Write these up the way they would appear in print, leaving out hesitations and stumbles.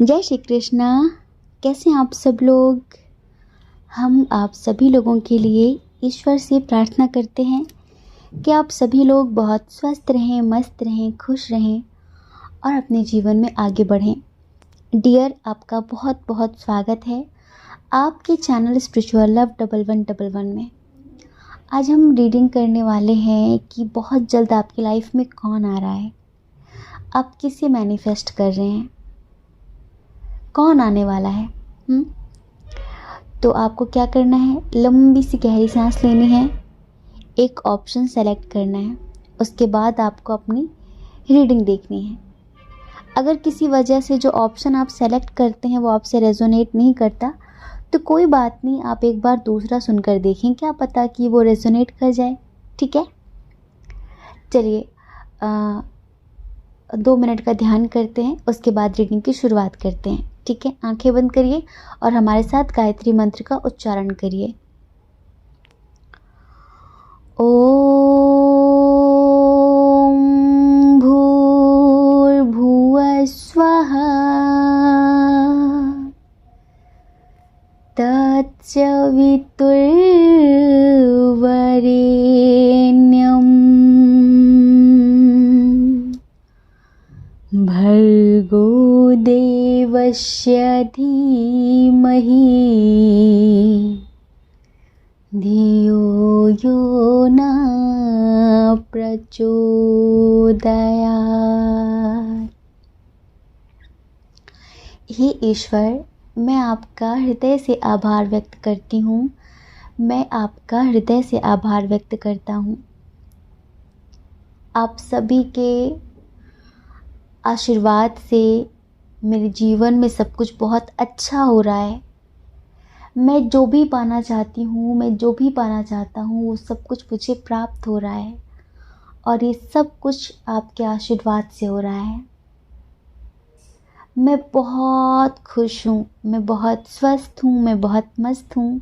जय श्री कृष्णा। कैसे हैं आप सब लोग। हम आप सभी लोगों के लिए ईश्वर से प्रार्थना करते हैं कि आप सभी लोग बहुत स्वस्थ रहें, मस्त रहें, खुश रहें और अपने जीवन में आगे बढ़ें। डियर, आपका बहुत बहुत स्वागत है आपके चैनल स्पिरिचुअल लव 1111 में। आज हम रीडिंग करने वाले हैं कि बहुत जल्द आपकी लाइफ में कौन आ रहा है, आप किसे मैनिफेस्ट कर रहे हैं, कौन आने वाला है। तो आपको क्या करना है, लंबी सी गहरी सांस लेनी है, एक ऑप्शन सेलेक्ट करना है, उसके बाद आपको अपनी रीडिंग देखनी है। अगर किसी वजह से जो ऑप्शन आप सेलेक्ट करते हैं वो आपसे रेजोनेट नहीं करता तो कोई बात नहीं, आप एक बार दूसरा सुनकर देखें, क्या पता कि वो रेजोनेट कर जाए। ठीक है, चलिए 2 मिनट का ध्यान करते हैं, उसके बाद रीडिंग की शुरुआत करते हैं। ठीक है, आंखें बंद करिए और हमारे साथ गायत्री मंत्र का उच्चारण करिए। ओम भूर्भुवः स्वः तत्सवितुर्वरेण्यं भर्गो देवस्य धीमहि धियो यो न प्रचोदयात्। हे ईश्वर, मैं आपका हृदय से आभार व्यक्त करती हूँ। मैं आपका हृदय से आभार व्यक्त करता हूँ। आप सभी के आशीर्वाद से मेरे जीवन में सब कुछ बहुत अच्छा हो रहा है। मैं जो भी पाना चाहती हूँ, मैं जो भी पाना चाहता हूँ, वो सब कुछ मुझे प्राप्त हो रहा है और ये सब कुछ आपके आशीर्वाद से हो रहा है। मैं बहुत खुश हूँ, मैं बहुत स्वस्थ हूँ, मैं बहुत मस्त हूँ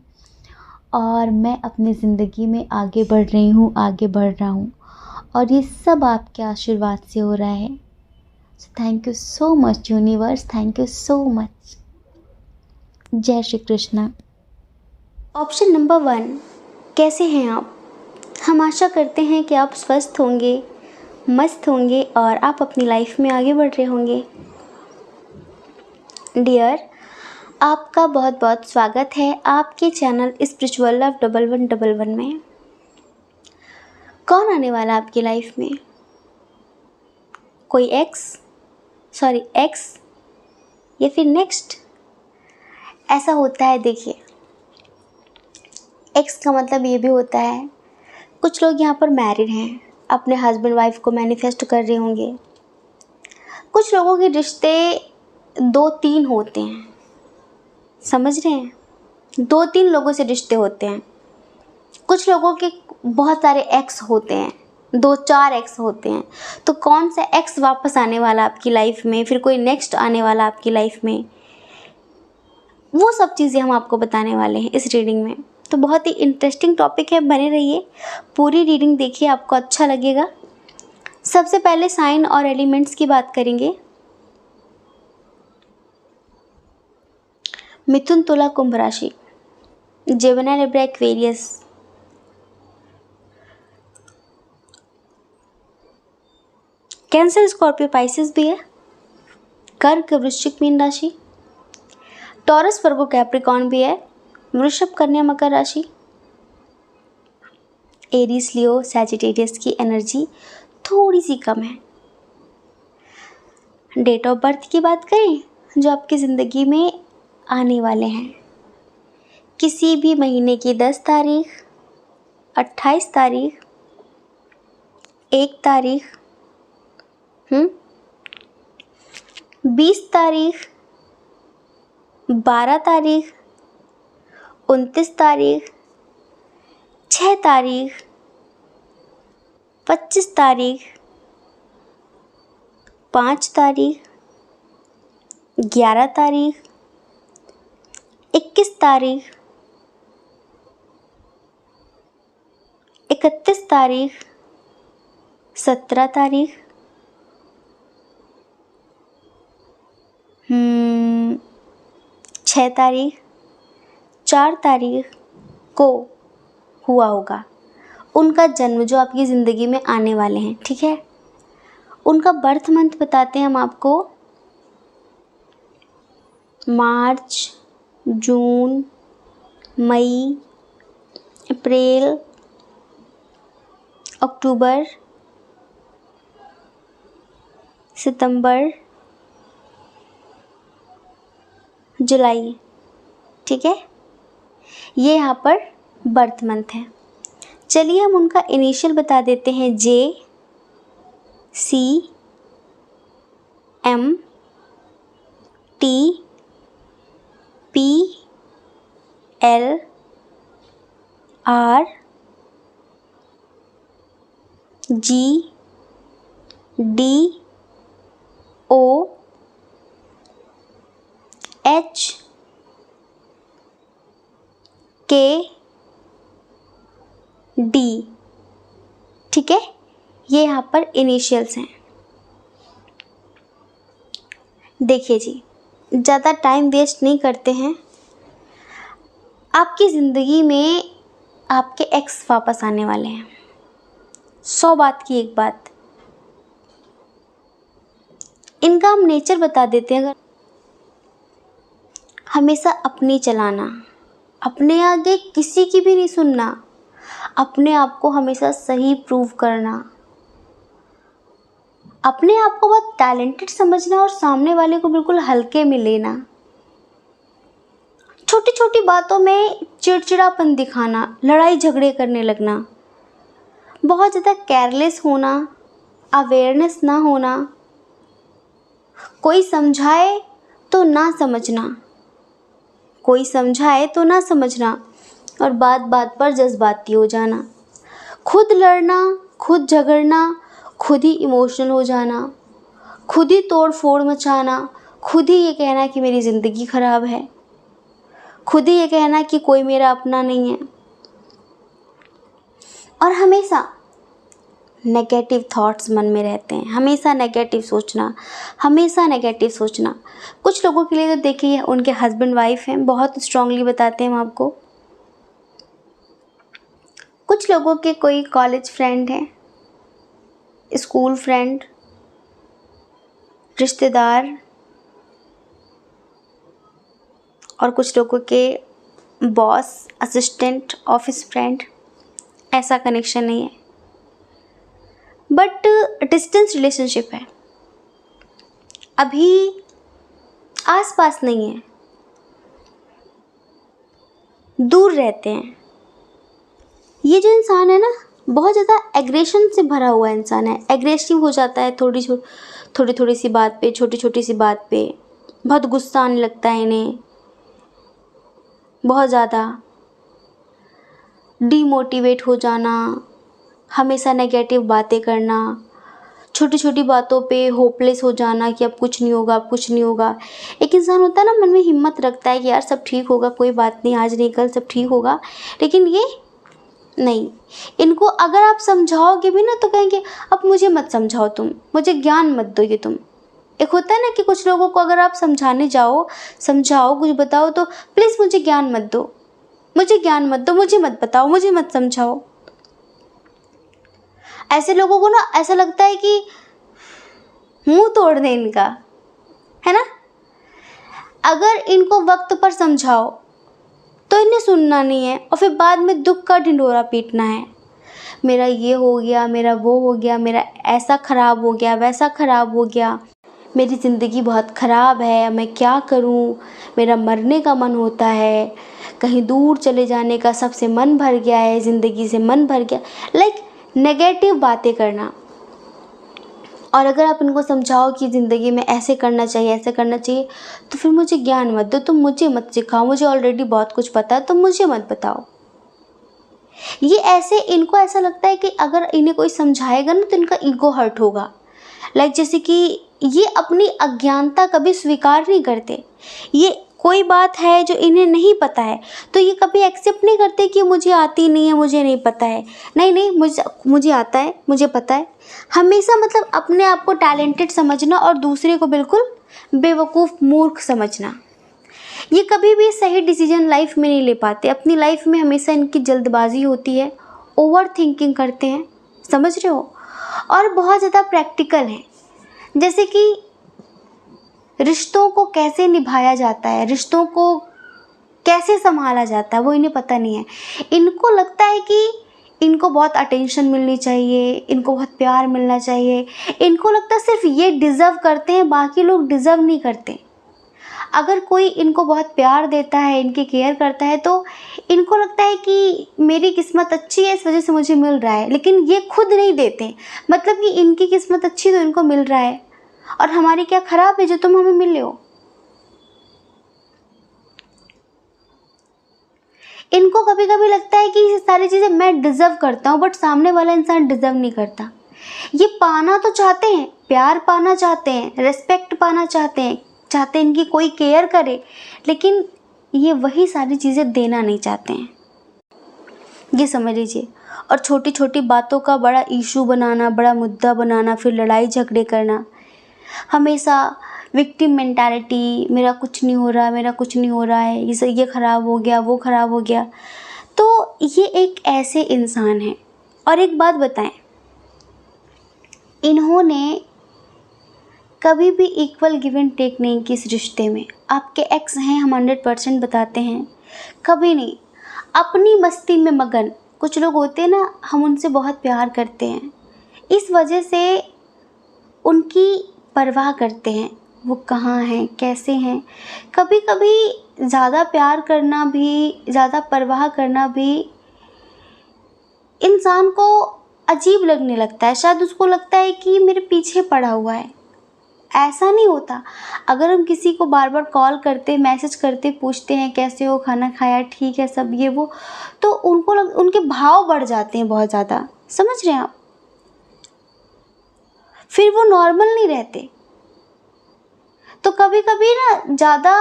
और मैं अपनी ज़िंदगी में आगे बढ़ रही हूँ, आगे बढ़ रहा हूँ और ये सब आपके आशीर्वाद से हो रहा है। So thank you so much universe, thank you so much. जय श्री कृष्णा। ऑप्शन नंबर 1, कैसे हैं आप। हम आशा करते हैं कि आप स्वस्थ होंगे, मस्त होंगे और आप अपनी लाइफ में आगे बढ़ रहे होंगे। डियर, आपका बहुत बहुत स्वागत है आपके चैनल स्पिरिचुअल लव 1111 में। कौन आने वाला आपकी लाइफ में, कोई एक्स या फिर नेक्स्ट। ऐसा होता है, देखिए, एक्स का मतलब ये भी होता है, कुछ लोग यहाँ पर मैरिड हैं, अपने हस्बैंड वाइफ को मैनिफेस्ट कर रहे होंगे। कुछ लोगों के रिश्ते 2-3 होते हैं, समझ रहे हैं, 2-3 लोगों से रिश्ते होते हैं। कुछ लोगों के बहुत सारे एक्स होते हैं, 2-4 एक्स होते हैं। तो कौन सा एक्स वापस आने वाला आपकी लाइफ में, फिर कोई नेक्स्ट आने वाला आपकी लाइफ में, वो सब चीज़ें हम आपको बताने वाले हैं इस रीडिंग में। तो बहुत ही इंटरेस्टिंग टॉपिक है, बने रहिए, पूरी रीडिंग देखिए, आपको अच्छा लगेगा। सबसे पहले साइन और एलिमेंट्स की बात करेंगे। मिथुन, तुला, कुंभ राशि, Gemini, Libra, Aquarius, cancer, Scorpio, Pisces भी है, कर्क, वृश्चिक, मीन राशि, टॉरस, वर्गो, कैप्रिकॉर्न भी है, वृषभ, कन्या, मकर राशि, एरीज, लियो, सैजिटेरियस की एनर्जी थोड़ी सी कम है। डेट ऑफ बर्थ की बात करें, जो आपकी ज़िंदगी में आने वाले हैं, किसी भी महीने की 10 तारीख, 28 तारीख, 1 तारीख, 20 तारीख, 12 तारीख, 29 तारीख, 6 तारीख, 25 तारीख, 5 तारीख, 11 तारीख, 21 तारीख, 31 तारीख, 17 तारीख, 6 तारीख, 4 तारीख को हुआ होगा। उनका जन्म जो आपकी ज़िंदगी में आने वाले हैं, ठीक है। उनका बर्थ मंथ बताते हैं हम आपको, मार्च, जून, मई, अप्रैल, अक्टूबर, सितंबर, जुलाई, ठीक है। ये यहाँ पर बर्थ मंथ है। चलिए हम उनका इनिशियल बता देते हैं, JCM, TPLR, GDOHKD, ठीक है। ये यहाँ पर इनिशियल्स हैं। देखिए जी, ज़्यादा टाइम वेस्ट नहीं करते हैं। आपकी ज़िंदगी में आपके एक्स वापस आने वाले हैं। 100 बात की एक बात। इनका हम नेचर बता देते हैं। अगर हमेशा अपनी चलाना, अपने आगे किसी की भी नहीं सुनना, अपने आप को हमेशा सही प्रूव करना, अपने आप को बहुत टैलेंटेड समझना और सामने वाले को बिल्कुल हल्के में लेना, छोटी छोटी बातों में चिड़चिड़ापन दिखाना, लड़ाई झगड़े करने लगना, बहुत ज़्यादा केयरलेस होना, अवेयरनेस ना होना, कोई समझाए तो ना समझना, कोई समझाए तो ना समझना, और बात बात पर जज्बाती हो जाना, खुद लड़ना, खुद झगड़ना, खुद ही इमोशनल हो जाना, खुद ही तोड़ फोड़ मचाना, खुद ही ये कहना कि मेरी ज़िंदगी ख़राब है, खुद ही ये कहना कि कोई मेरा अपना नहीं है, और हमेशा नेगेटिव थॉट्स मन में रहते हैं, हमेशा नेगेटिव सोचना, हमेशा नेगेटिव सोचना। कुछ लोगों के लिए तो देखिए उनके हस्बैंड वाइफ हैं, बहुत स्ट्रांगली बताते हैं हम आपको। कुछ लोगों के कोई कॉलेज फ्रेंड हैं, स्कूल फ्रेंड, रिश्तेदार, और कुछ लोगों के बॉस, असिस्टेंट, ऑफिस फ्रेंड। ऐसा कनेक्शन नहीं है, बट डिस्टेंस रिलेशनशिप है, अभी आस पास नहीं है, दूर रहते हैं। ये जो इंसान है ना, बहुत ज़्यादा एग्रेशन से भरा हुआ इंसान है, एग्रेसिव हो जाता है थोड़ी थोड़ी सी बात पे, छोटी छोटी सी बात पे, बहुत गुस्सा आने लगता है इन्हें, बहुत ज़्यादा डीमोटिवेट हो जाना, हमेशा नेगेटिव बातें करना, छोटी छोटी बातों पे होपलेस हो जाना कि अब कुछ नहीं होगा, अब कुछ नहीं होगा। एक इंसान होता है ना, मन में हिम्मत रखता है कि यार सब ठीक होगा, कोई बात नहीं, आज नहीं कल सब ठीक होगा, लेकिन ये नहीं। इनको अगर आप समझाओगे भी ना तो कहेंगे अब मुझे मत समझाओ, तुम मुझे ज्ञान मत दो। ये तुम एक होता है ना कि कुछ लोगों को अगर आप समझाने जाओ, समझाओ, कुछ बताओ तो प्लीज़ मुझे ज्ञान मत दो, मुझे ज्ञान मत दो, मुझे मत बताओ, मुझे मत समझाओ। ऐसे लोगों को ना ऐसा लगता है कि मुंह तोड़ दें इनका, है ना। अगर इनको वक्त पर समझाओ तो इन्हें सुनना नहीं है, और फिर बाद में दुख का ढिंढोरा पीटना है, मेरा ये हो गया, मेरा वो हो गया, मेरा ऐसा ख़राब हो गया, वैसा ख़राब हो गया, मेरी ज़िंदगी बहुत ख़राब है, मैं क्या करूं, मेरा मरने का मन होता है, कहीं दूर चले जाने का सबसे मन भर गया है, ज़िंदगी से मन भर गया, लाइक नेगेटिव बातें करना। और अगर आप इनको समझाओ कि ज़िंदगी में ऐसे करना चाहिए, ऐसे करना चाहिए, तो फिर मुझे ज्ञान मत दो, तुम मुझे मत सिखाओ, मुझे ऑलरेडी बहुत कुछ पता है, तुम मुझे मत बताओ। ये ऐसे, इनको ऐसा लगता है कि अगर इन्हें कोई समझाएगा ना तो इनका ईगो हर्ट होगा। लाइक जैसे कि ये अपनी अज्ञानता कभी स्वीकार नहीं करते। ये कोई बात है जो इन्हें नहीं पता है तो ये कभी एक्सेप्ट नहीं करते कि मुझे आती नहीं है, मुझे नहीं पता है। नहीं, मुझे आता है, मुझे पता है। हमेशा मतलब अपने आप को टैलेंटेड समझना और दूसरे को बिल्कुल बेवकूफ़, मूर्ख समझना। ये कभी भी सही डिसीजन लाइफ में नहीं ले पाते। अपनी लाइफ में हमेशा इनकी जल्दबाजी होती है, ओवर थिंकिंग करते हैं, समझ रहे हो, और बहुत ज़्यादा प्रैक्टिकल है। जैसे कि रिश्तों को कैसे निभाया जाता है, रिश्तों को कैसे संभाला जाता है, वो इन्हें पता नहीं है। इनको लगता है कि इनको बहुत अटेंशन मिलनी चाहिए, इनको बहुत प्यार मिलना चाहिए। इनको लगता है सिर्फ ये डिज़र्व करते हैं, बाकी लोग डिज़र्व नहीं करते। अगर कोई इनको बहुत प्यार देता है, इनकी केयर करता है, तो इनको लगता है कि मेरी किस्मत अच्छी है, इस वजह से मुझे मिल रहा है। लेकिन ये खुद नहीं देते, मतलब कि इनकी किस्मत अच्छी तो इनको मिल रहा है, और हमारी क्या ख़राब है जो तुम हमें मिले हो। इनको कभी कभी लगता है कि ये सारी चीज़ें मैं डिज़र्व करता हूँ, बट सामने वाला इंसान डिज़र्व नहीं करता। ये पाना तो चाहते हैं, प्यार पाना चाहते हैं, रिस्पेक्ट पाना चाहते हैं इनकी कोई केयर करे, लेकिन ये वही सारी चीज़ें देना नहीं चाहते हैं, ये समझ लीजिए। और छोटी छोटी बातों का बड़ा इशू बनाना, बड़ा मुद्दा बनाना, फिर लड़ाई झगड़े करना, हमेशा विक्टिम मेंटालिटी, मेरा कुछ नहीं हो रहा, मेरा कुछ नहीं हो रहा है, ये ख़राब हो गया, वो ख़राब हो गया। तो ये एक ऐसे इंसान हैं। और एक बात बताएं, इन्होंने कभी भी इक्वल गिव एंड टेक नहीं की इस रिश्ते में। आपके एक्स हैं, हम 100% बताते हैं, कभी नहीं। अपनी मस्ती में मगन। कुछ लोग होते हैं ना, हम उनसे बहुत प्यार करते हैं, इस वजह से उनकी परवाह करते हैं, वो कहाँ हैं, कैसे हैं। कभी कभी ज़्यादा प्यार करना भी, ज़्यादा परवाह करना भी इंसान को अजीब लगने लगता है। शायद उसको लगता है कि मेरे पीछे पड़ा हुआ है। ऐसा नहीं होता। अगर हम किसी को बार बार कॉल करते, मैसेज करते, पूछते हैं कैसे हो, खाना खाया, ठीक है सब, ये वो, तो उनके भाव बढ़ जाते हैं बहुत ज़्यादा, समझ रहे हैं आप। फिर वो नॉर्मल नहीं रहते। तो कभी कभी ना ज़्यादा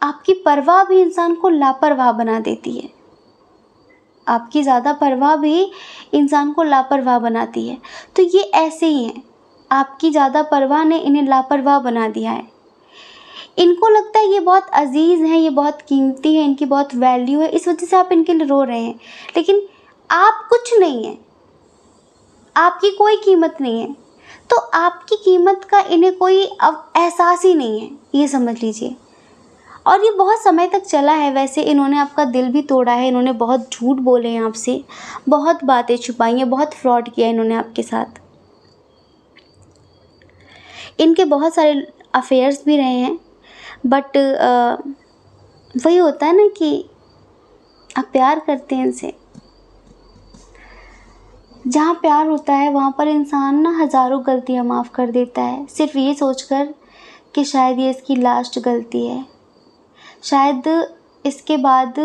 आपकी परवाह भी इंसान को लापरवाह बना देती है। आपकी ज़्यादा परवाह भी इंसान को लापरवाह बनाती है। तो ये ऐसे ही हैं, आपकी ज़्यादा परवाह ने इन्हें लापरवाह बना दिया है। इनको लगता है ये बहुत अजीज़ हैं, ये बहुत कीमती है, इनकी बहुत वैल्यू है, इस वजह से आप इनके लिए रो रहे हैं। लेकिन आप कुछ नहीं हैं, आपकी कोई कीमत नहीं है। तो आपकी कीमत का इन्हें कोई अब एहसास ही नहीं है, ये समझ लीजिए। और ये बहुत समय तक चला है। वैसे इन्होंने आपका दिल भी तोड़ा है, इन्होंने बहुत झूठ बोले हैं आपसे, बहुत बातें छुपाई हैं, बहुत फ्रॉड किया इन्होंने आपके साथ। इनके बहुत सारे अफेयर्स भी रहे हैं, बट वही होता है ना कि आप प्यार करते हैं इनसे। जहाँ प्यार होता है वहाँ पर इंसान ना हज़ारों गलतियाँ माफ़ कर देता है, सिर्फ ये सोचकर कि शायद ये इसकी लास्ट गलती है, शायद इसके बाद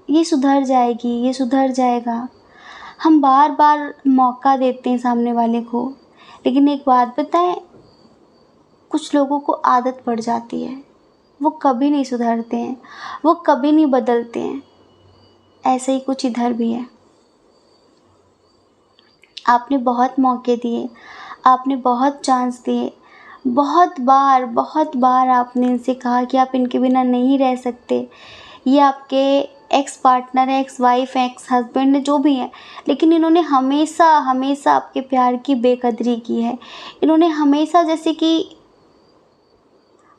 ये सुधर जाएगी, ये सुधर जाएगा। हम बार बार मौका देते हैं सामने वाले को, लेकिन एक बात बताएं, कुछ लोगों को आदत पड़ जाती है, वो कभी नहीं सुधरते हैं, वो कभी नहीं बदलते हैं। ऐसे ही कुछ इधर भी है। आपने बहुत मौके दिए, आपने बहुत चांस दिए, बहुत बार आपने इनसे कहा कि आप इनके बिना नहीं रह सकते। ये आपके एक्स पार्टनर है, एक्स वाइफ है, एक्स हस्बैंड है, जो भी है, लेकिन इन्होंने हमेशा आपके प्यार की बेकदरी की है। इन्होंने हमेशा जैसे कि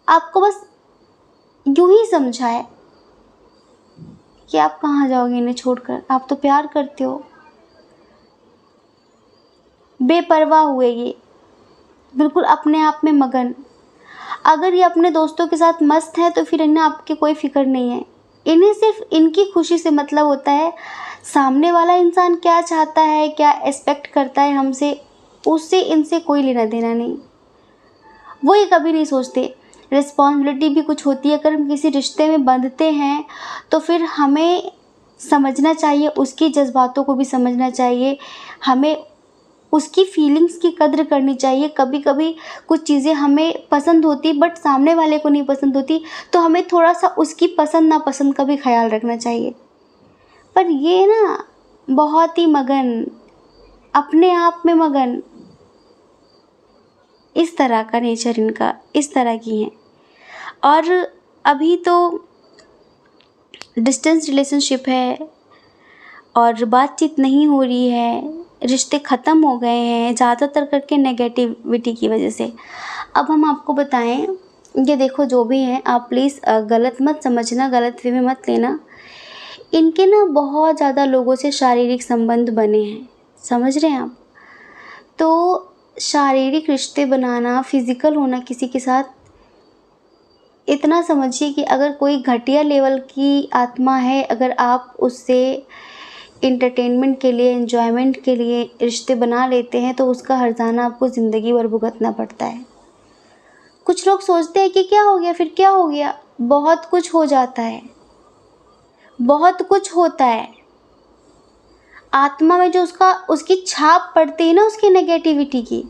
आपको बस यूं ही समझा है कि आप कहाँ जाओगे इन्हें छोड़कर, आप तो प्यार करते हो। बेपरवाह हुए ये, बिल्कुल अपने आप में मगन। अगर ये अपने दोस्तों के साथ मस्त है तो फिर इन्हें आपकी कोई फिक्र नहीं है। इन्हें सिर्फ इनकी खुशी से मतलब होता है। सामने वाला इंसान क्या चाहता है, क्या एक्सपेक्ट करता है हमसे, उससे इनसे कोई लेना देना नहीं। वो ये कभी नहीं सोचते। रिस्पॉन्सिबिलिटी भी कुछ होती है। अगर हम किसी रिश्ते में बंधते हैं तो फिर हमें समझना चाहिए, उसकी जज्बातों को भी समझना चाहिए, हमें उसकी फीलिंग्स की कद्र करनी चाहिए। कभी कभी कुछ चीज़ें हमें पसंद होती बट सामने वाले को नहीं पसंद होती, तो हमें थोड़ा सा उसकी पसंद नापसंद का भी ख्याल रखना चाहिए। पर ये ना बहुत ही मगन, अपने आप में मगन, इस तरह का नेचर इनका, इस तरह की हैं। और अभी तो डिस्टेंस रिलेशनशिप है और बातचीत नहीं हो रही है, रिश्ते ख़त्म हो गए हैं ज़्यादातर करके नेगेटिविटी की वजह से। अब हम आपको बताएं, ये देखो जो भी हैं आप प्लीज़ गलत मत समझना, गलत वे में मत लेना। इनके ना बहुत ज़्यादा लोगों से शारीरिक संबंध बने हैं, समझ रहे हैं आप। तो शारीरिक रिश्ते बनाना, फिज़िकल होना किसी के साथ, इतना समझिए कि अगर कोई घटिया लेवल की आत्मा है, अगर आप उससे इंटरटेनमेंट के लिए, एन्जॉयमेंट के लिए रिश्ते बना लेते हैं तो उसका हर्जाना आपको ज़िंदगी भर भुगतना पड़ता है। कुछ लोग सोचते हैं कि क्या हो गया, फिर क्या हो गया, बहुत कुछ हो जाता है, बहुत कुछ होता है। आत्मा में जो उसकी छाप पड़ती है ना, उसकी नेगेटिविटी की,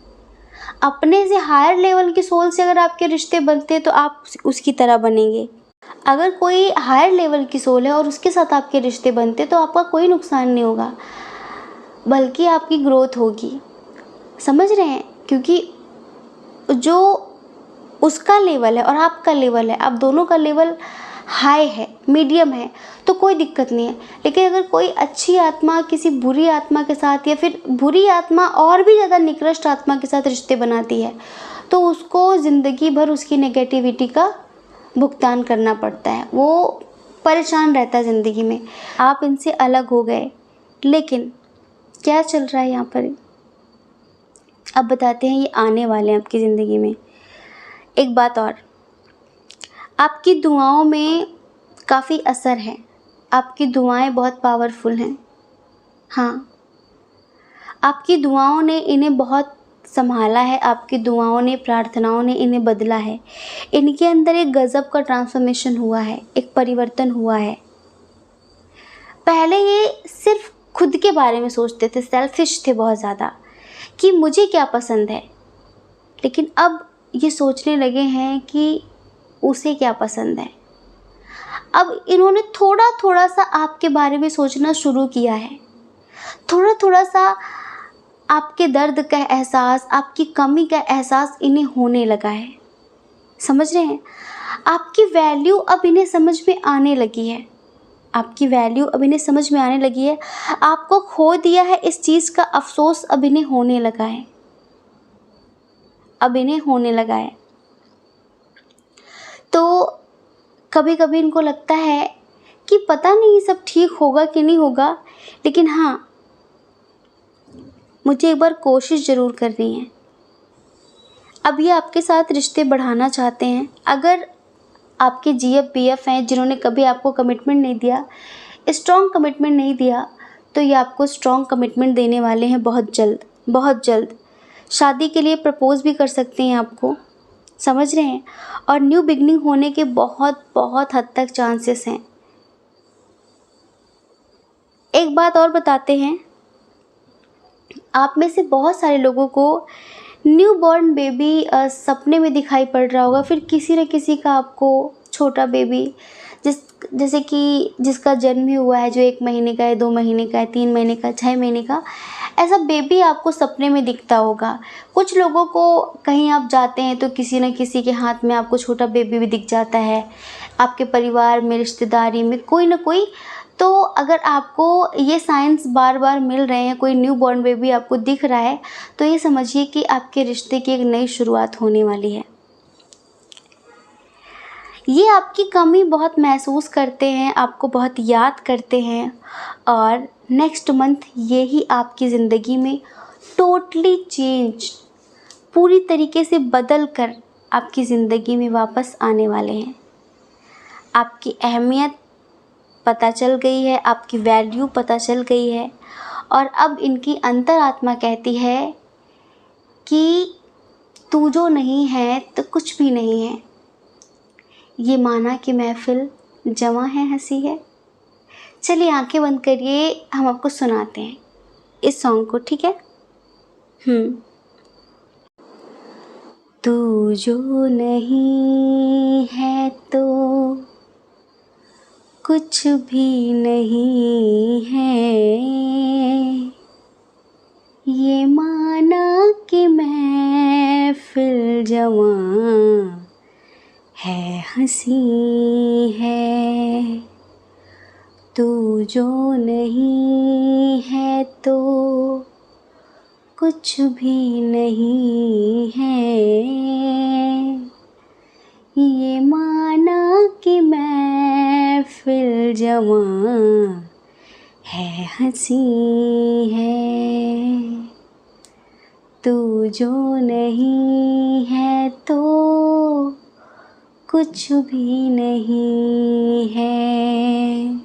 अपने से हायर लेवल की सोल से अगर आपके रिश्ते बनते हैं तो आप उसकी तरह बनेंगे। अगर कोई हायर लेवल की सोल है और उसके साथ आपके रिश्ते बनते तो आपका कोई नुकसान नहीं होगा, बल्कि आपकी ग्रोथ होगी, समझ रहे हैं। क्योंकि जो उसका लेवल है और आपका लेवल है, आप दोनों का लेवल हाई है, मीडियम है, तो कोई दिक्कत नहीं है। लेकिन अगर कोई अच्छी आत्मा किसी बुरी आत्मा के साथ, या फिर बुरी आत्मा और भी ज़्यादा निकृष्ट आत्मा के साथ रिश्ते बनाती है, तो उसको ज़िंदगी भर उसकी नेगेटिविटी का भुगतान करना पड़ता है। वो परेशान रहता है ज़िंदगी में। आप इनसे अलग हो गए, लेकिन क्या चल रहा है यहाँ पर, अब बताते हैं। ये आने वाले हैं आपकी ज़िंदगी में। एक बात और, आपकी दुआओं में काफ़ी असर है, आपकी दुआएं बहुत पावरफुल हैं। हाँ, आपकी दुआओं ने इन्हें बहुत संभाला है, आपकी दुआओं ने, प्रार्थनाओं ने इन्हें बदला है। इनके अंदर एक गज़ब का ट्रांसफॉर्मेशन हुआ है, एक परिवर्तन हुआ है। पहले ये सिर्फ खुद के बारे में सोचते थे, सेल्फिश थे बहुत ज़्यादा कि मुझे क्या पसंद है, लेकिन अब ये सोचने लगे हैं कि उसे क्या पसंद है। अब इन्होंने थोड़ा थोड़ा सा आपके बारे में सोचना शुरू किया है, थोड़ा थोड़ा सा आपके दर्द का एहसास, आपकी कमी का एहसास इन्हें होने लगा है, समझ रहे हैं। आपकी वैल्यू अब इन्हें समझ में आने लगी है, आपकी वैल्यू अब इन्हें समझ में आने लगी है। आपको खो दिया है इस चीज़ का अफसोस अब इन्हें होने लगा है, अब इन्हें होने लगा है। तो कभी कभी इनको लगता है कि पता नहीं सब ठीक होगा कि नहीं होगा, लेकिन हाँ, मुझे एक बार कोशिश ज़रूर करनी है। अब ये आपके साथ रिश्ते बढ़ाना चाहते हैं। अगर आपके जीएफ बीएफ हैं जिन्होंने कभी आपको कमिटमेंट नहीं दिया, स्ट्रॉन्ग कमिटमेंट नहीं दिया, तो ये आपको स्ट्रॉन्ग कमिटमेंट देने वाले हैं बहुत जल्द, बहुत जल्द। शादी के लिए प्रपोज भी कर सकते हैं आपको, समझ रहे हैं। और न्यू बिगनिंग होने के बहुत बहुत हद तक चांसेस हैं। एक बात और बताते हैं, आप में से बहुत सारे लोगों को न्यू बॉर्न बेबी सपने में दिखाई पड़ रहा होगा, फिर किसी न किसी का आपको छोटा बेबी, जैसे कि जिसका जन्म ही हुआ है, जो 1 महीने का है, 2 महीने का है, 3 महीने का, 6 महीने का, ऐसा बेबी आपको सपने में दिखता होगा। कुछ लोगों को कहीं आप जाते हैं तो किसी न किसी के हाथ में आपको छोटा बेबी भी दिख जाता है, आपके परिवार में, रिश्तेदारी में कोई ना कोई। तो अगर आपको ये साइंस बार बार मिल रहे हैं, कोई न्यू बॉर्न बेबी आपको दिख रहा है, तो ये समझिए कि आपके रिश्ते की एक नई शुरुआत होने वाली है। ये आपकी कमी बहुत महसूस करते हैं, आपको बहुत याद करते हैं, और नेक्स्ट मंथ ये ही आपकी ज़िंदगी में टोटली चेंज, पूरी तरीके से बदल कर आपकी ज़िंदगी में वापस आने वाले हैं। आपकी अहमियत पता चल गई है, आपकी वैल्यू पता चल गई है, और अब इनकी अंतरात्मा कहती है कि तू जो नहीं है तो कुछ भी नहीं है। ये माना कि महफिल जमा है, हंसी है। चलिए आंखें बंद करिए, हम आपको सुनाते हैं इस सॉन्ग को, ठीक है। तू जो नहीं है तो कुछ भी नहीं है, ये माना कि महफिल जवां है, हंसी है। तू जो नहीं है तो कुछ भी नहीं है, ये माना कि महफिल जवां है हंसी है। तू जो नहीं है तो कुछ भी नहीं है।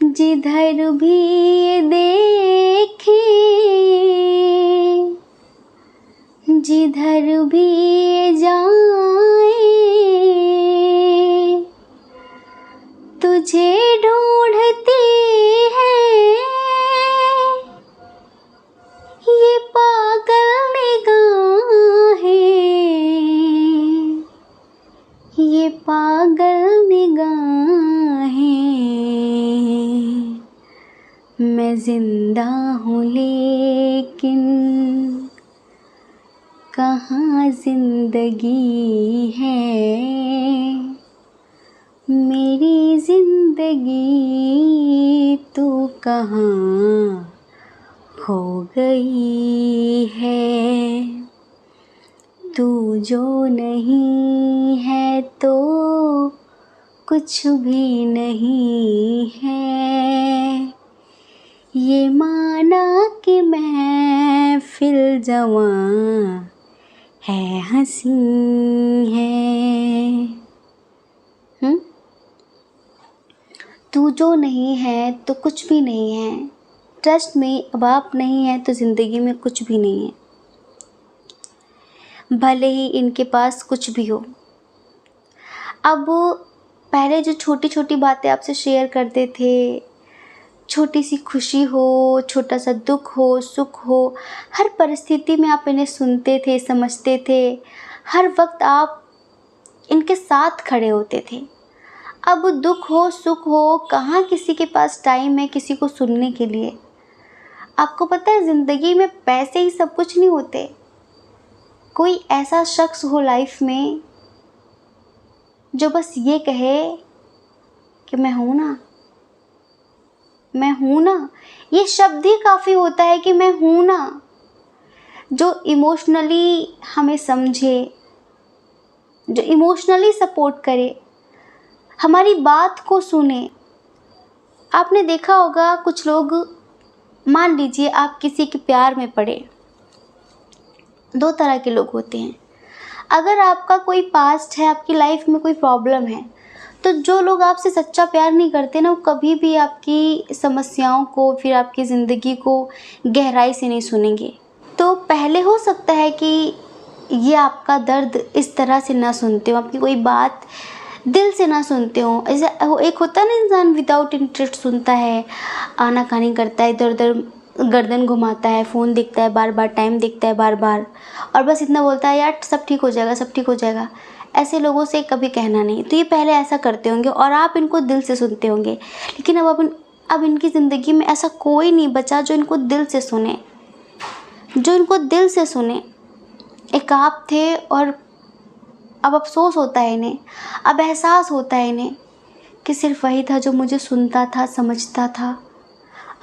जिधर भी देखे, जिधर भी जाए, तुझे ढूंढती है ये पागल निगाहें, ये पागल निगाहें। मैं जिंदा हूँ लेकिन कहाँ जिंदगी है, मेरी जिंदगी तू कहाँ खो गई है। तू जो नहीं है तो कुछ भी नहीं है, ये माना कि महफिल जवां है हंसी है। तू जो नहीं है तो कुछ भी नहीं है। ट्रस्ट में, अब आप नहीं है तो ज़िंदगी में कुछ भी नहीं है, भले ही इनके पास कुछ भी हो। अब पहले जो छोटी छोटी बातें आपसे शेयर करते थे, छोटी सी खुशी हो, छोटा सा दुख हो, सुख हो, हर परिस्थिति में आप इन्हें सुनते थे, समझते थे, हर वक्त आप इनके साथ खड़े होते थे। अब दुख हो, सुख हो, कहाँ किसी के पास टाइम है किसी को सुनने के लिए। आपको पता है ज़िंदगी में पैसे ही सब कुछ नहीं होते। कोई ऐसा शख्स हो लाइफ में जो बस ये कहे कि मैं हूँ ना, मैं हूँ ना। ये शब्द ही काफ़ी होता है कि मैं हूँ ना। जो इमोशनली हमें समझे, जो इमोशनली सपोर्ट करे, हमारी बात को सुने। आपने देखा होगा कुछ लोग, मान लीजिए आप किसी के प्यार में पड़े, दो तरह के लोग होते हैं। अगर आपका कोई पास्ट है, आपकी लाइफ में कोई प्रॉब्लम है, तो जो लोग आपसे सच्चा प्यार नहीं करते ना, वो कभी भी आपकी समस्याओं को, फिर आपकी ज़िंदगी को गहराई से नहीं सुनेंगे। तो पहले हो सकता है कि ये आपका दर्द इस तरह से ना सुनते हो, आपकी कोई बात दिल से ना सुनते हो। ऐसा एक होता है ना, इंसान विदाउट इंटरेस्ट सुनता है, आनाकानी करता है, इधर उधर गर्दन घुमाता है, फ़ोन देखता है बार बार, टाइम देखता है बार बार, और बस इतना बोलता है यार सब ठीक हो जाएगा, सब ठीक हो जाएगा। ऐसे लोगों से कभी कहना नहीं। तो ये पहले ऐसा करते होंगे और आप इनको दिल से सुनते होंगे। लेकिन अब इनकी ज़िंदगी में ऐसा कोई नहीं बचा जो इनको दिल से सुने, जो इनको दिल से सुने। एक आप थे और अब अफसोस होता है इन्हें, अब एहसास होता है इन्हें कि सिर्फ वही था जो मुझे सुनता था, समझता था।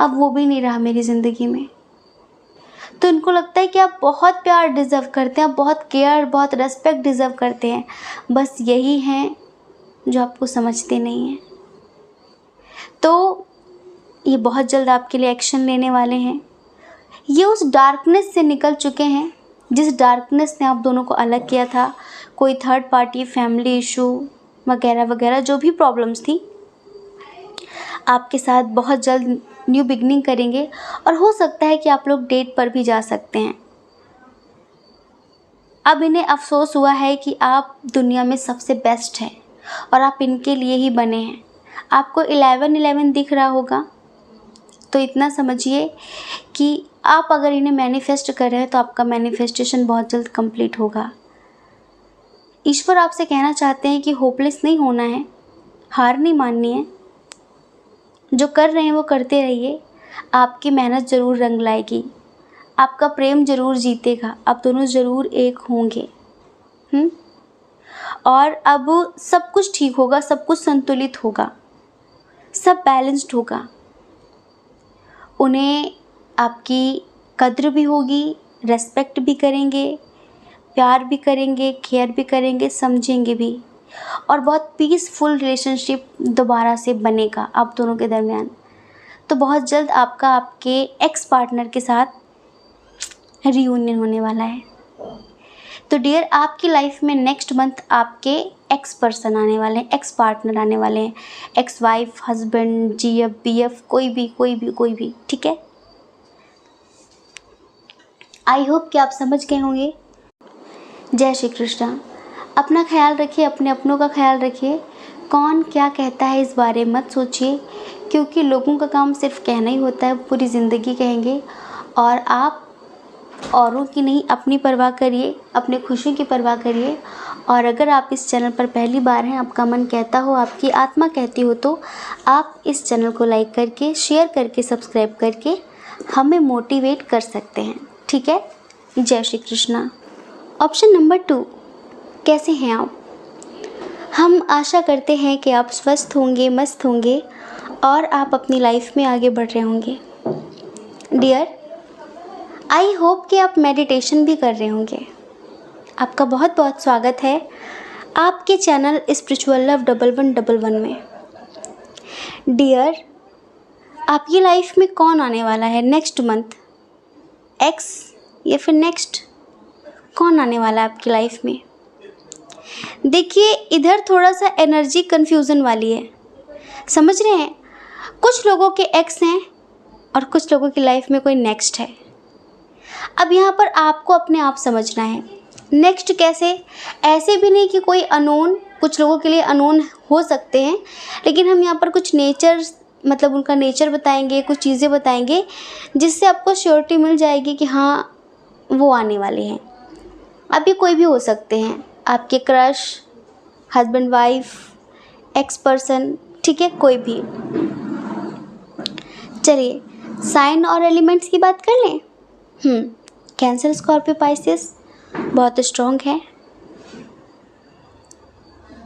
अब वो भी नहीं रहा मेरी ज़िंदगी में। तो इनको लगता है कि आप बहुत प्यार डिज़र्व करते हैं, आप बहुत केयर, बहुत रेस्पेक्ट डिज़र्व करते हैं। बस यही हैं जो आपको समझते नहीं हैं। तो ये बहुत जल्द आपके लिए एक्शन लेने वाले हैं। ये उस डार्कनेस से निकल चुके हैं जिस डार्कनेस ने आप दोनों को अलग किया था। कोई थर्ड पार्टी, फैमिली इशू वगैरह वगैरह जो भी प्रॉब्लम्स थी, आपके साथ बहुत जल्द न्यू बिगनिंग करेंगे। और हो सकता है कि आप लोग डेट पर भी जा सकते हैं। अब इन्हें अफसोस हुआ है कि आप दुनिया में सबसे बेस्ट हैं और आप इनके लिए ही बने हैं। आपको 11-11 दिख रहा होगा, तो इतना समझिए कि आप अगर इन्हें मैनिफेस्ट कर रहे हैं तो आपका मैनिफेस्टेशन बहुत जल्द कंप्लीट होगा। ईश्वर आपसे कहना चाहते हैं कि होपलेस नहीं होना है, हार नहीं माननी है। जो कर रहे हैं वो करते रहिए, आपकी मेहनत ज़रूर रंग लाएगी, आपका प्रेम ज़रूर जीतेगा, आप दोनों ज़रूर एक होंगे। और अब सब कुछ ठीक होगा, सब कुछ संतुलित होगा, सब बैलेंस्ड होगा। उन्हें आपकी कद्र भी होगी, रेस्पेक्ट भी करेंगे, प्यार भी करेंगे, केयर भी करेंगे, समझेंगे भी, और बहुत पीसफुल रिलेशनशिप दोबारा से बनेगा आप दोनों के दरमियान। तो बहुत जल्द आपका आपके एक्स पार्टनर के साथ रियूनियन होने वाला है। तो डियर, आपकी लाइफ में नेक्स्ट मंथ आपके एक्स पर्सन आने वाले हैं, एक्स पार्टनर आने वाले हैं, ex wife, husband, GF, BF, कोई भी, ठीक है। आई होप कि आप समझ गए होंगे। जय श्री कृष्णा। अपना ख्याल रखिए, अपने अपनों का ख्याल रखिए। कौन क्या कहता है इस बारे में मत सोचिए, क्योंकि लोगों का काम सिर्फ कहना ही होता है, पूरी ज़िंदगी कहेंगे। और आप औरों की नहीं, अपनी परवाह करिए, अपने खुशियों की परवाह करिए। और अगर आप इस चैनल पर पहली बार हैं, आपका मन कहता हो, आपकी आत्मा कहती हो, तो आप इस चैनल को लाइक करके, शेयर करके, सब्सक्राइब करके हमें मोटिवेट कर सकते हैं, ठीक है। जय श्री कृष्णा। ऑप्शन नंबर 2, कैसे हैं आप? हम आशा करते हैं कि आप स्वस्थ होंगे, मस्त होंगे और आप अपनी लाइफ में आगे बढ़ रहे होंगे। डियर, आई होप कि आप मेडिटेशन भी कर रहे होंगे। आपका बहुत बहुत स्वागत है आपके चैनल स्पिरिचुअल लव 1111 में। डियर, आपकी लाइफ में कौन आने वाला है नेक्स्ट मंथ? एक्स या फिर नेक्स्ट कौन आने वाला है आपकी लाइफ में? देखिए, इधर थोड़ा सा एनर्जी कन्फ्यूज़न वाली है, समझ रहे हैं? कुछ लोगों के एक्स हैं और कुछ लोगों की लाइफ में कोई नेक्स्ट है। अब यहाँ पर आपको अपने आप समझना है, नेक्स्ट कैसे? ऐसे भी नहीं कि कोई अननोन, कुछ लोगों के लिए अननोन हो सकते हैं, लेकिन हम यहाँ पर कुछ नेचर, मतलब उनका नेचर बताएंगे, कुछ चीज़ें बताएंगे जिससे आपको श्योरिटी मिल जाएगी कि हाँ वो आने वाले हैं। अब ये कोई भी हो सकते हैं, आपके crush, husband wife, x person, ठीक है, कोई भी। चलिए साइन और एलिमेंट्स की बात कर लें। कैंसर, स्कॉर्पियो, पाइसेस बहुत स्ट्रॉन्ग है।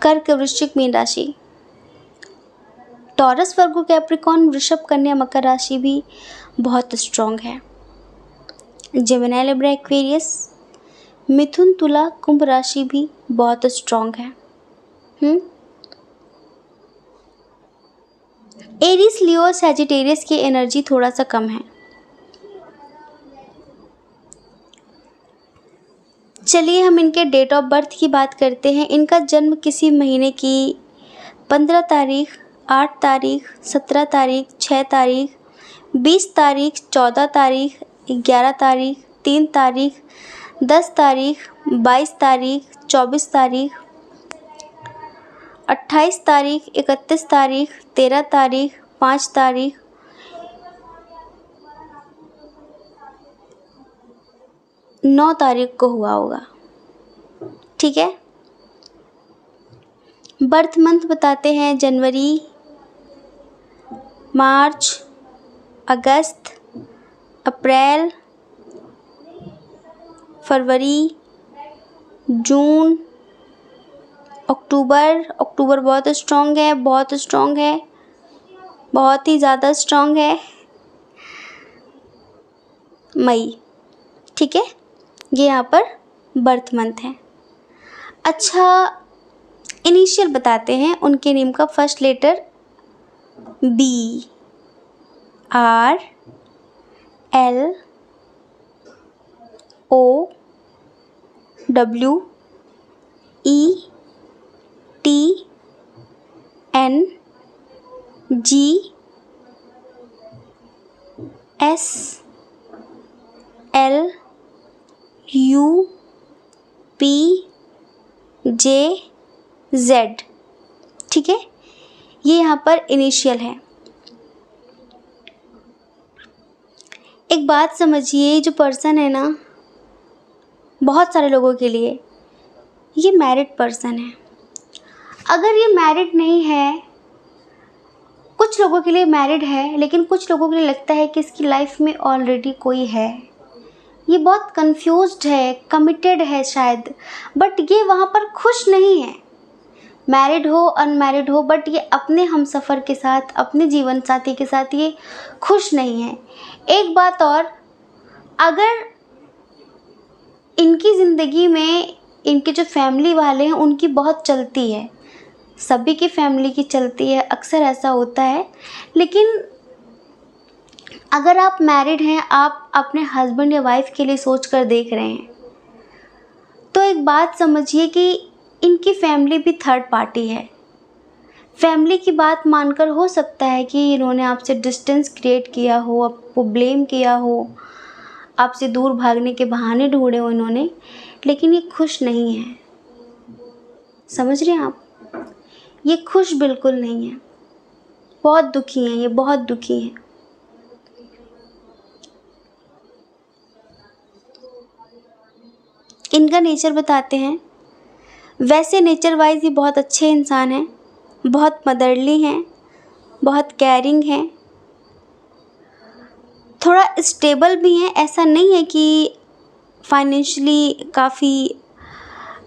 कर्क, वृश्चिक, मीन राशि। टॉरस, वर्गो, कैप्रिकॉर्न, वृषभ, कन्या, मकर राशि भी बहुत स्ट्रॉन्ग है। जेमिनी, लिब्रा, एक्वेरियस, मिथुन, तुला, कुंभ राशि भी बहुत स्ट्रॉन्ग है। एरीज, लियो, सैजिटेरियस की एनर्जी थोड़ा सा कम है। चलिए हम इनके डेट ऑफ बर्थ की बात करते हैं। इनका जन्म किसी महीने की 15 तारीख, 8 तारीख, 17 तारीख, 6 तारीख, 20 तारीख, 14 तारीख, 11 तारीख, 3 तारीख, 10 तारीख, 22 तारीख, 24 तारीख, 28 तारीख, 31 तारीख, 13 तारीख, 5 तारीख, 9 तारीख को हुआ होगा, ठीक है। बर्थ मंथ बताते हैं जनवरी, मार्च, अगस्त, अप्रैल, फरवरी, जून, अक्टूबर। अक्टूबर बहुत स्ट्रॉन्ग है, बहुत स्ट्रॉन्ग है, बहुत ही ज़्यादा स्ट्रॉन्ग है। मई, ठीक है, ये यहाँ पर बर्थ मंथ है। अच्छा, इनिशियल बताते हैं उनके नेम का। First letter B, R, L, O, W, E, T, N, G, S, L, U, P, J, Z, ठीक है। ये यहाँ पर इनिशियल है। एक बात समझिए, जो पर्सन है ना, बहुत सारे लोगों के लिए ये मैरिड पर्सन है। अगर ये मैरिड नहीं है, कुछ लोगों के लिए मैरिड है, लेकिन कुछ लोगों के लिए लगता है कि इसकी लाइफ में ऑलरेडी कोई है, ये बहुत कंफ्यूज्ड है, कमिटेड है शायद, बट ये वहाँ पर खुश नहीं है। मैरिड हो अनमैरिड हो, बट ये अपने हमसफ़र के साथ, अपने जीवन साथी के साथ ये खुश नहीं है। एक बात और, अगर इनकी ज़िंदगी में इनके जो फैमिली वाले हैं उनकी बहुत चलती है, सभी की फैमिली की चलती है, अक्सर ऐसा होता है, लेकिन अगर आप मैरिड हैं, आप अपने हस्बैंड या वाइफ के लिए सोच कर देख रहे हैं, तो एक बात समझिए कि इनकी फैमिली भी थर्ड पार्टी है। फैमिली की बात मानकर हो सकता है कि इन्होंने आपसे डिस्टेंस क्रिएट किया हो, आपको ब्लेम किया हो, आपसे दूर भागने के बहाने ढूंढे हो इन्होंने, लेकिन ये खुश नहीं है। समझ रहे हैं आप? ये खुश बिल्कुल नहीं है, बहुत दुखी हैं, ये बहुत दुखी हैं। इनका नेचर बताते हैं। वैसे नेचर वाइज ये बहुत अच्छे इंसान हैं, बहुत मदरली हैं, बहुत केयरिंग हैं, थोड़ा स्टेबल भी हैं। ऐसा नहीं है कि फाइनेंशियली काफ़ी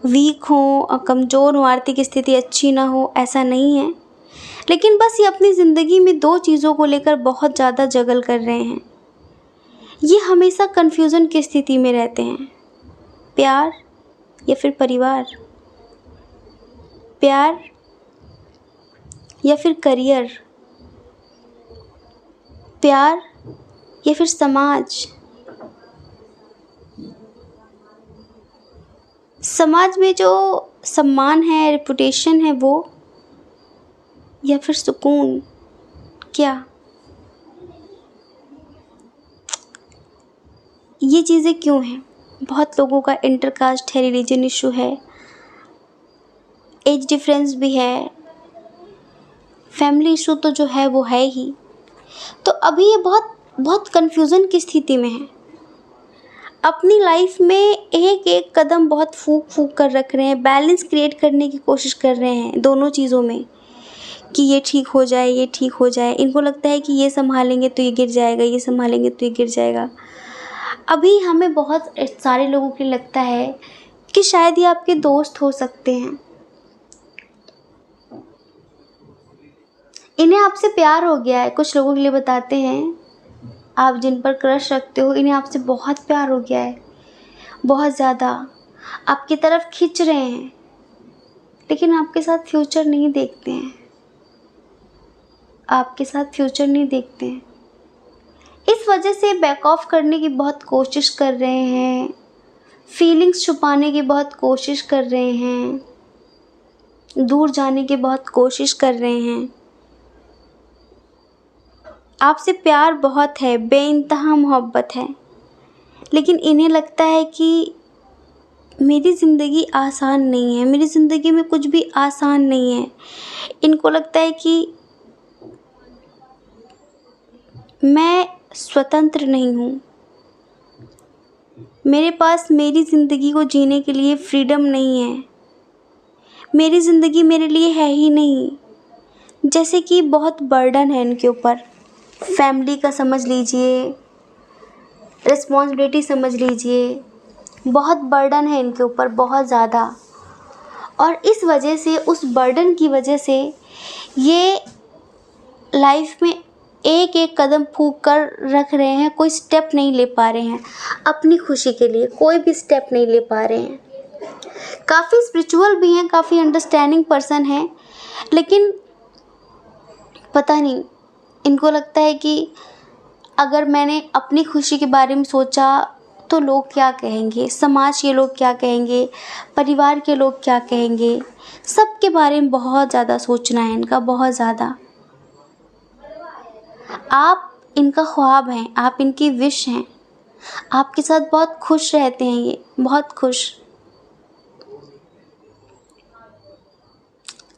वीक हो, कमज़ोर हो, आर्थिक स्थिति अच्छी ना हो, ऐसा नहीं है। लेकिन बस ये अपनी ज़िंदगी में दो चीज़ों को लेकर बहुत ज़्यादा जगल कर रहे हैं। ये हमेशा कन्फ्यूज़न की स्थिति में रहते हैं, प्यार या फिर परिवार, प्यार या फिर करियर, प्यार या फिर समाज। समाज में जो सम्मान है, रेपुटेशन है वो, या फिर सुकून, क्या? ये चीज़ें क्यों हैं? बहुत लोगों का इंटरकास्ट है, रिलीजन इशू है, एज डिफरेंस भी है, फैमिली इशू तो जो है वो है ही। तो अभी ये बहुत कन्फ्यूज़न की स्थिति में है। अपनी लाइफ में एक एक कदम बहुत फूक फूक कर रख रहे हैं, बैलेंस क्रिएट करने की कोशिश कर रहे हैं दोनों चीज़ों में, कि ये ठीक हो जाए, ये ठीक हो जाए। इनको लगता है कि ये संभालेंगे तो ये गिर जाएगा, ये संभालेंगे तो ये गिर जाएगा। अभी हमें बहुत सारे लोगों के लगता है कि शायद ये आपके दोस्त हो सकते हैं, इन्हें आपसे प्यार हो गया है। कुछ लोगों के लिए बताते हैं, आप जिन पर क्रश रखते हो, इन्हें आपसे बहुत प्यार हो गया है, बहुत ज़्यादा आपकी तरफ खिंच रहे हैं, लेकिन आपके साथ फ्यूचर नहीं देखते हैं, आपके साथ फ्यूचर नहीं देखते हैं। इस वजह से बैक ऑफ करने की बहुत कोशिश कर रहे हैं, फीलिंग्स छुपाने की बहुत कोशिश कर रहे हैं, दूर जाने की बहुत कोशिश कर रहे हैं। आपसे प्यार बहुत है, बेइंतहा मोहब्बत है, लेकिन इन्हें लगता है कि मेरी ज़िंदगी आसान नहीं है, मेरी ज़िंदगी में कुछ भी आसान नहीं है। इनको लगता है कि मैं स्वतंत्र नहीं हूँ, मेरे पास मेरी ज़िंदगी को जीने के लिए फ्रीडम नहीं है, मेरी ज़िंदगी मेरे लिए है ही नहीं। जैसे कि बहुत बर्डन है इनके ऊपर, फैमिली का समझ लीजिए, रिस्पॉन्सिबिलिटी समझ लीजिए, बहुत बर्डन है इनके ऊपर, बहुत ज़्यादा। और इस वजह से, उस बर्डन की वजह से ये लाइफ में एक एक कदम फूंक कर रख रहे हैं, कोई स्टेप नहीं ले पा रहे हैं अपनी खुशी के लिए, कोई भी स्टेप नहीं ले पा रहे हैं। काफ़ी स्पिरिचुअल भी हैं, काफ़ी अंडरस्टैंडिंग पर्सन हैं, लेकिन पता नहीं, इनको लगता है कि अगर मैंने अपनी खुशी के बारे में सोचा तो लोग क्या कहेंगे, समाज के लोग क्या कहेंगे, परिवार के लोग क्या कहेंगे, सबके बारे में बहुत ज़्यादा सोचना है इनका, बहुत ज़्यादा। आप इनका ख्वाब हैं, आप इनकी विश हैं, आपके साथ बहुत खुश रहते हैं ये, बहुत खुश।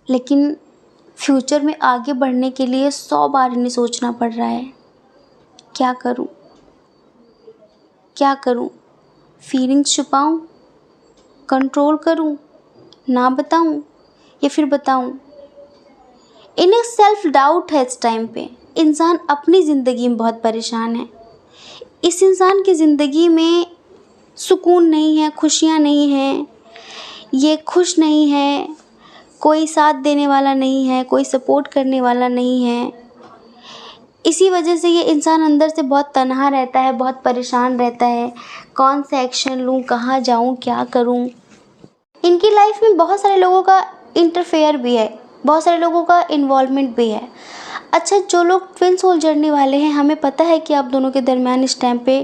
लेकिन फ्यूचर में आगे बढ़ने के लिए 100 बार इन्हें सोचना पड़ रहा है, क्या करूं, क्या करूं, फीलिंग्स छुपाऊं, कंट्रोल करूं, ना बताऊं या फिर बताऊं। इन्हें सेल्फ डाउट है इस टाइम पे। इंसान अपनी ज़िंदगी में बहुत परेशान है। इस इंसान की ज़िंदगी में सुकून नहीं है, खुशियाँ नहीं हैं, ये खुश नहीं है, कोई साथ देने वाला नहीं है, कोई सपोर्ट करने वाला नहीं है। इसी वजह से ये इंसान अंदर से बहुत तन्हा रहता है, बहुत परेशान रहता है। कौन सा एक्शन लूँ, कहाँ जाऊँ, क्या करूँ। इनकी लाइफ में बहुत सारे लोगों का इंटरफेयर भी है, बहुत सारे लोगों का इन्वॉल्वमेंट भी है। अच्छा, जो लोग ट्विन सोल जर्नी वाले हैं, हमें पता है कि आप दोनों के दरमियान इस टाइम पे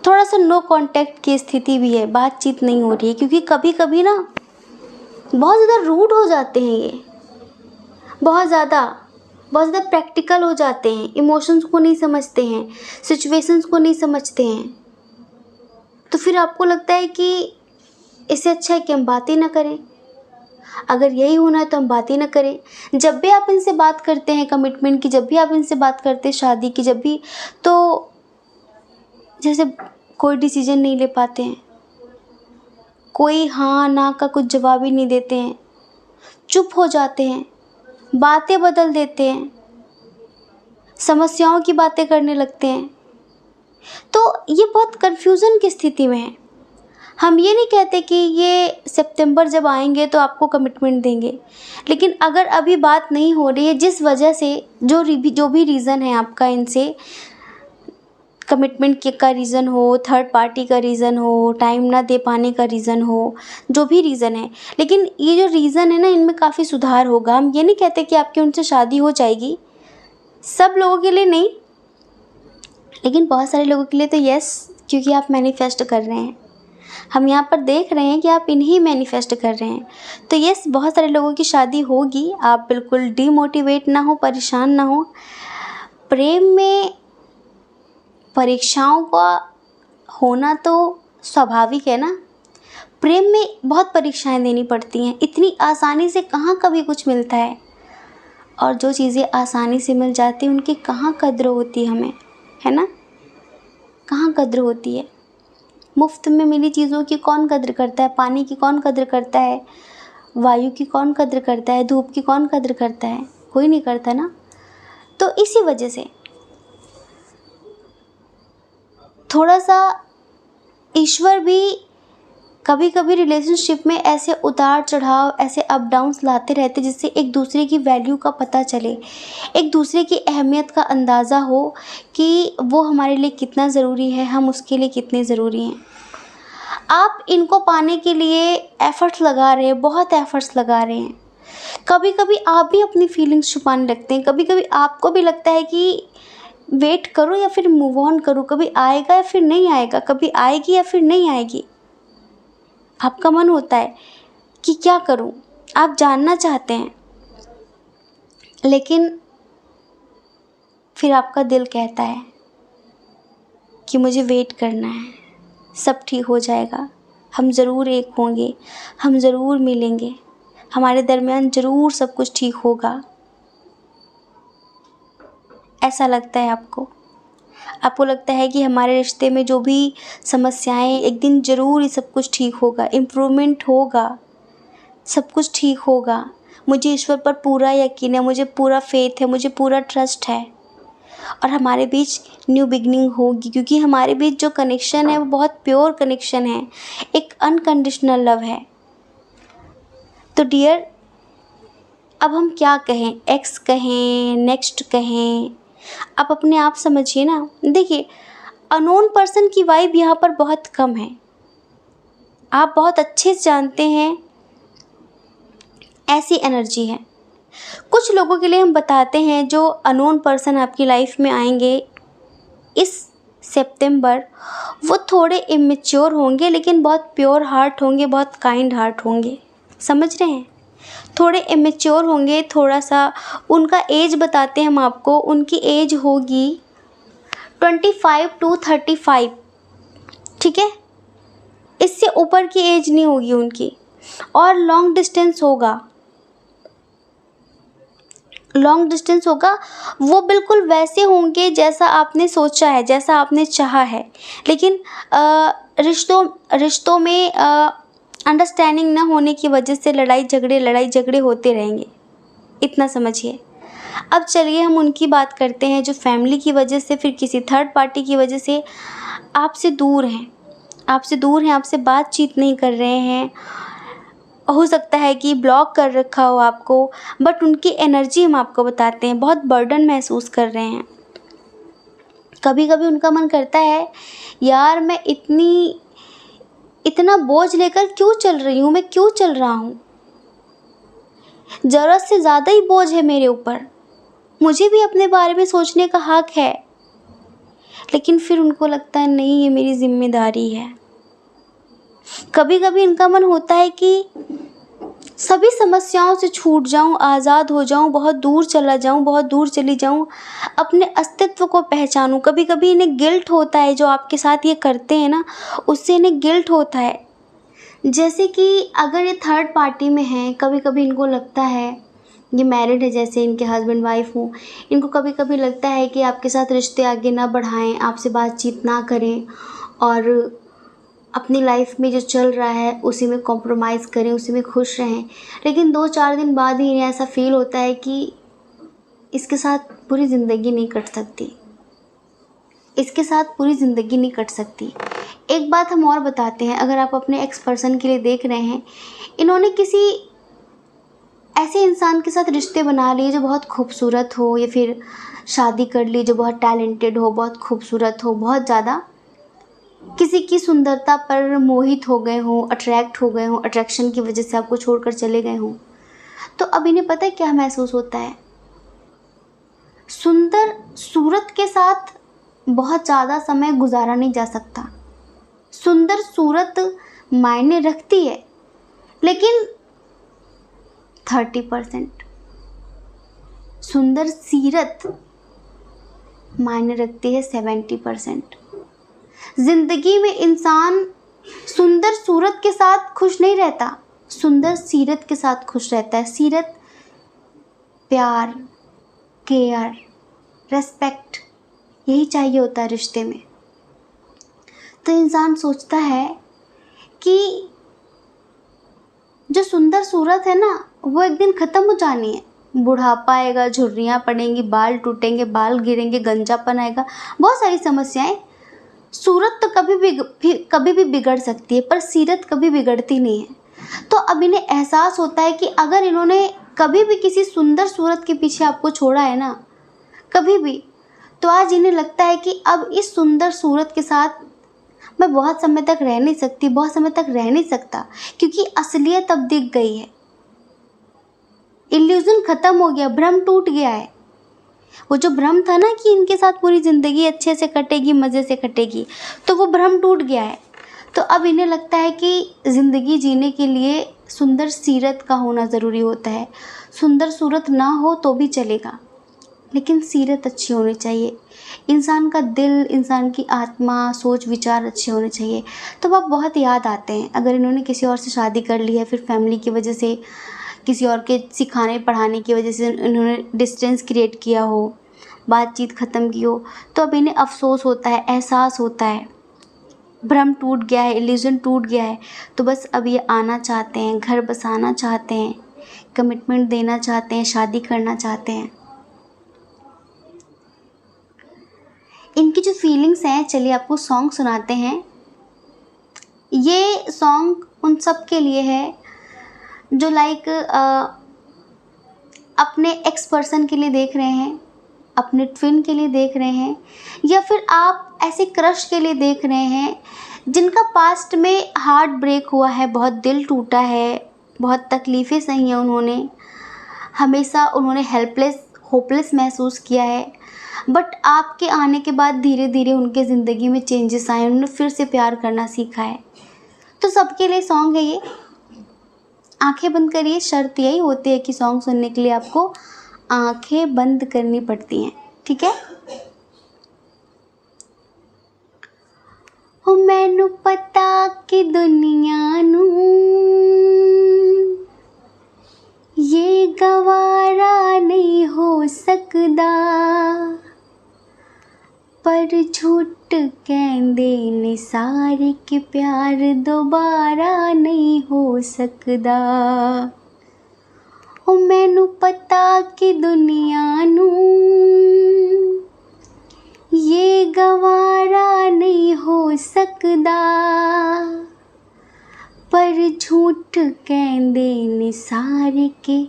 थोड़ा सा नो कांटेक्ट की स्थिति भी है, बातचीत नहीं हो रही है, क्योंकि कभी कभी ना बहुत ज़्यादा रूड हो जाते हैं ये, बहुत ज़्यादा प्रैक्टिकल हो जाते हैं, इमोशंस को नहीं समझते हैं, सिचुएशंस को नहीं समझते हैं। तो फिर आपको लगता है कि इससे अच्छा है कि हम बात ही ना करें। अगर यही होना है तो हम बात ही ना करें। जब भी आप इनसे बात करते हैं कमिटमेंट की, जब भी आप इनसे बात करते हैं शादी की, जब भी, तो जैसे कोई डिसीजन नहीं ले पाते हैं, कोई हाँ ना का कुछ जवाब ही नहीं देते हैं, चुप हो जाते हैं, बातें बदल देते हैं, समस्याओं की बातें करने लगते हैं। तो ये बहुत कन्फ्यूज़न की स्थिति में है। हम ये नहीं कहते कि ये सितंबर जब आएंगे तो आपको कमिटमेंट देंगे, लेकिन अगर अभी बात नहीं हो रही है, जिस वजह से जो भी रीज़न है आपका इनसे, कमिटमेंट का रीज़न हो, थर्ड पार्टी का रीज़न हो, टाइम ना दे पाने का रीज़न हो, जो भी रीज़न है, लेकिन ये जो रीज़न है ना, इनमें काफ़ी सुधार होगा। हम ये नहीं कहते कि आपकी उनसे शादी हो जाएगी, सब लोगों के लिए नहीं, लेकिन बहुत सारे लोगों के लिए तो यस, क्योंकि आप मैनिफेस्ट कर रहे हैं। हम यहाँ पर देख रहे हैं कि आप इन्हीं मैनिफेस्ट कर रहे हैं। तो यस, बहुत सारे लोगों की शादी होगी। आप बिल्कुल डीमोटिवेट ना हो, परेशान ना हो। प्रेम में परीक्षाओं का होना तो स्वाभाविक है ना। प्रेम में बहुत परीक्षाएं देनी पड़ती हैं, इतनी आसानी से कहाँ कभी कुछ मिलता है। और जो चीज़ें आसानी से मिल जाती हैं उनकी कहाँ कद्र होती है हमें, है ना, कहाँ कद्र होती है। मुफ्त में मिली चीज़ों की कौन कद्र करता है, पानी की कौन कद्र करता है, वायु की कौन कद्र करता है, धूप की कौन कद्र करता है, कोई नहीं करता ना। तो इसी वजह से थोड़ा सा ईश्वर भी कभी कभी रिलेशनशिप में ऐसे उतार चढ़ाव, ऐसे अप डाउन्स लाते रहते, जिससे एक दूसरे की वैल्यू का पता चले, एक दूसरे की अहमियत का अंदाज़ा हो कि वो हमारे लिए कितना ज़रूरी है, हम उसके लिए कितने ज़रूरी हैं। आप इनको पाने के लिए एफ़र्ट्स लगा रहे हैं, बहुत एफ़र्ट्स लगा रहे हैं। कभी कभी आप भी अपनी फीलिंग्स छुपाने लगते हैं, कभी कभी आपको भी लगता है कि वेट करो या फिर मूव ऑन करो, कभी आएगा या फिर नहीं आएगा, कभी आएगी या फिर नहीं आएगी। आपका मन होता है कि क्या करूं, आप जानना चाहते हैं, लेकिन फिर आपका दिल कहता है कि मुझे वेट करना है, सब ठीक हो जाएगा, हम ज़रूर एक होंगे, हम ज़रूर मिलेंगे, हमारे दरमियान ज़रूर सब कुछ ठीक होगा। ऐसा लगता है आपको लगता है कि हमारे रिश्ते में जो भी समस्याएं, एक दिन ज़रूर ये सब कुछ ठीक होगा, इम्प्रूवमेंट होगा, सब कुछ ठीक होगा। मुझे ईश्वर पर पूरा यकीन है, मुझे पूरा फेथ है, मुझे पूरा ट्रस्ट है, और हमारे बीच न्यू बिगनिंग होगी, क्योंकि हमारे बीच जो कनेक्शन है वो बहुत प्योर कनेक्शन है, एक अनकंडीशनल लव है। तो डियर, अब हम क्या कहें, एक्स कहें, नेक्स्ट कहें, आप अपने आप समझिए ना। देखिए, अननोन पर्सन की वाइब यहाँ पर बहुत कम है, आप बहुत अच्छे से जानते हैं ऐसी एनर्जी है। कुछ लोगों के लिए हम बताते हैं, जो अननोन पर्सन आपकी लाइफ में आएंगे इस सितंबर, वो थोड़े इमेच्योर होंगे, लेकिन बहुत प्योर हार्ट होंगे, बहुत काइंड हार्ट होंगे। समझ रहे हैं, थोड़े इमेच्योर होंगे, थोड़ा सा उनका एज बताते हैं हम आपको, उनकी एज होगी 25 to 35, ठीक है, इससे ऊपर की एज नहीं होगी उनकी। और लॉन्ग डिस्टेंस होगा, वो बिल्कुल वैसे होंगे जैसा आपने सोचा है, जैसा आपने चाहा है, लेकिन रिश्तों में अंडरस्टैंडिंग ना होने की वजह से लड़ाई झगड़े होते रहेंगे, इतना समझिए। अब चलिए हम उनकी बात करते हैं जो फैमिली की वजह से, फिर किसी थर्ड पार्टी की वजह से आपसे दूर हैं, आपसे बातचीत नहीं कर रहे हैं। हो सकता है कि ब्लॉक कर रखा हो आपको, बट उनकी एनर्जी हम आपको बताते हैं बहुत बर्डन महसूस कर रहे हैं। कभी कभी उनका मन करता है यार मैं इतना बोझ लेकर क्यों चल रही हूँ, मैं क्यों चल रहा हूँ, ज़रूरत से ज़्यादा ही बोझ है मेरे ऊपर, मुझे भी अपने बारे में सोचने का हक है। लेकिन फिर उनको लगता है नहीं, ये मेरी जिम्मेदारी है। कभी कभी इनका मन होता है कि सभी समस्याओं से छूट जाऊं, आज़ाद हो जाऊं, बहुत दूर चला जाऊं, बहुत दूर चली जाऊं, अपने अस्तित्व को पहचानूं। कभी कभी इन्हें गिल्ट होता है, जो आपके साथ ये करते हैं ना, उससे इन्हें गिल्ट होता है। जैसे कि अगर ये थर्ड पार्टी में हैं, कभी कभी इनको लगता है, ये मैरिड है, जैसे इनके हस्बैंड वाइफ हो, इनको कभी कभी लगता है कि आपके साथ रिश्ते आगे ना बढ़ाएं, आपसे बातचीत ना करें और अपनी लाइफ में जो चल रहा है उसी में कॉम्प्रोमाइज़ करें, उसी में खुश रहें। लेकिन 2-4 दिन बाद ही इन्हें ऐसा फील होता है कि इसके साथ पूरी ज़िंदगी नहीं कट सकती, इसके साथ पूरी ज़िंदगी नहीं कट सकती। एक बात हम और बताते हैं, अगर आप अपने एक्स पर्सन के लिए देख रहे हैं, इन्होंने किसी ऐसे इंसान के साथ रिश्ते बना लिए जो बहुत खूबसूरत हो, या फिर शादी कर ली जो बहुत टैलेंटेड हो, बहुत खूबसूरत हो, बहुत ज़्यादा किसी की सुंदरता पर मोहित हो गए हों, अट्रैक्ट हो गए हों, अट्रैक्शन की वजह से आपको छोड़कर चले गए हों। तो अब इन्हें पता है क्या महसूस होता है, सुंदर सूरत के साथ बहुत ज़्यादा समय गुजारा नहीं जा सकता। सुंदर सूरत मायने रखती है, लेकिन 30%। सुंदर सीरत मायने रखती है 70%। जिंदगी में इंसान सुंदर सूरत के साथ खुश नहीं रहता, सुंदर सीरत के साथ खुश रहता है। सीरत प्यार, केयर, रेस्पेक्ट, यही चाहिए होता है रिश्ते में। तो इंसान सोचता है कि जो सुंदर सूरत है ना, वो एक दिन ख़त्म हो जानी है। बुढ़ापा आएगा, झुर्रियाँ पड़ेंगी, बाल टूटेंगे, बाल गिरेंगे, गंजापन आएगा, बहुत सारी समस्याएं। सूरत तो कभी भी बिगड़ सकती है, पर सीरत कभी बिगड़ती नहीं है। तो अब इन्हें एहसास होता है कि अगर इन्होंने कभी भी किसी सुंदर सूरत के पीछे आपको छोड़ा है ना, कभी भी, तो आज इन्हें लगता है कि अब इस सुंदर सूरत के साथ मैं बहुत समय तक रह नहीं सकती, बहुत समय तक रह नहीं सकता, क्योंकि असलियत अब दिख गई है। इल्यूजन ख़त्म हो गया, भ्रम टूट गया है। वो जो भ्रम था ना कि इनके साथ पूरी ज़िंदगी अच्छे से कटेगी, मज़े से कटेगी, तो वो भ्रम टूट गया है। तो अब इन्हें लगता है कि ज़िंदगी जीने के लिए सुंदर सीरत का होना ज़रूरी होता है। सुंदर सूरत ना हो तो भी चलेगा, लेकिन सीरत अच्छी होनी चाहिए। इंसान का दिल, इंसान की आत्मा, सोच विचार अच्छे होने चाहिए। तो अब बहुत याद आते हैं, अगर इन्होंने किसी और से शादी कर ली है, फिर फैमिली की वजह से, किसी और के सिखाने पढ़ाने की वजह से इन्होंने डिस्टेंस क्रिएट किया हो, बातचीत ख़त्म की हो, तो अब इन्हें अफसोस होता है, एहसास होता है, भ्रम टूट गया है, इल्यूजन टूट गया है। तो बस अब ये आना चाहते हैं, घर बसाना चाहते हैं, कमिटमेंट देना चाहते हैं, शादी करना चाहते हैं। इनकी जो फीलिंग्स हैं, चलिए आपको सॉन्ग सुनाते हैं। ये सॉन्ग उन सब के लिए है जो अपने एक्स पर्सन के लिए देख रहे हैं, अपने ट्विन के लिए देख रहे हैं, या फिर आप ऐसे क्रश के लिए देख रहे हैं जिनका पास्ट में हार्ट ब्रेक हुआ है, बहुत दिल टूटा है, बहुत तकलीफ़ें सही हैं उन्होंने, हमेशा उन्होंने हेल्पलेस, होपलेस महसूस किया है। बट आपके आने के बाद धीरे धीरे उनके ज़िंदगी में चेंजेस आए, उन्होंने फिर से प्यार करना सीखा है। तो सबके लिए सॉन्ग है ये। आंखें बंद करिए, शर्त यही होती है कि सॉन्ग सुनने के लिए आपको आंखें बंद करनी पड़ती हैं, ठीक है। हो मैनू पता कि दुनिया नू ये गवारा नहीं हो सकदा, पर झूठ कहंदे ने सारे कि प्यार दोबारा नहीं हो सकदा। ओ मैनू पता कि दुनिया नू ये गवारा नहीं हो सकदा, पर झूठ कहंदे ने सारे के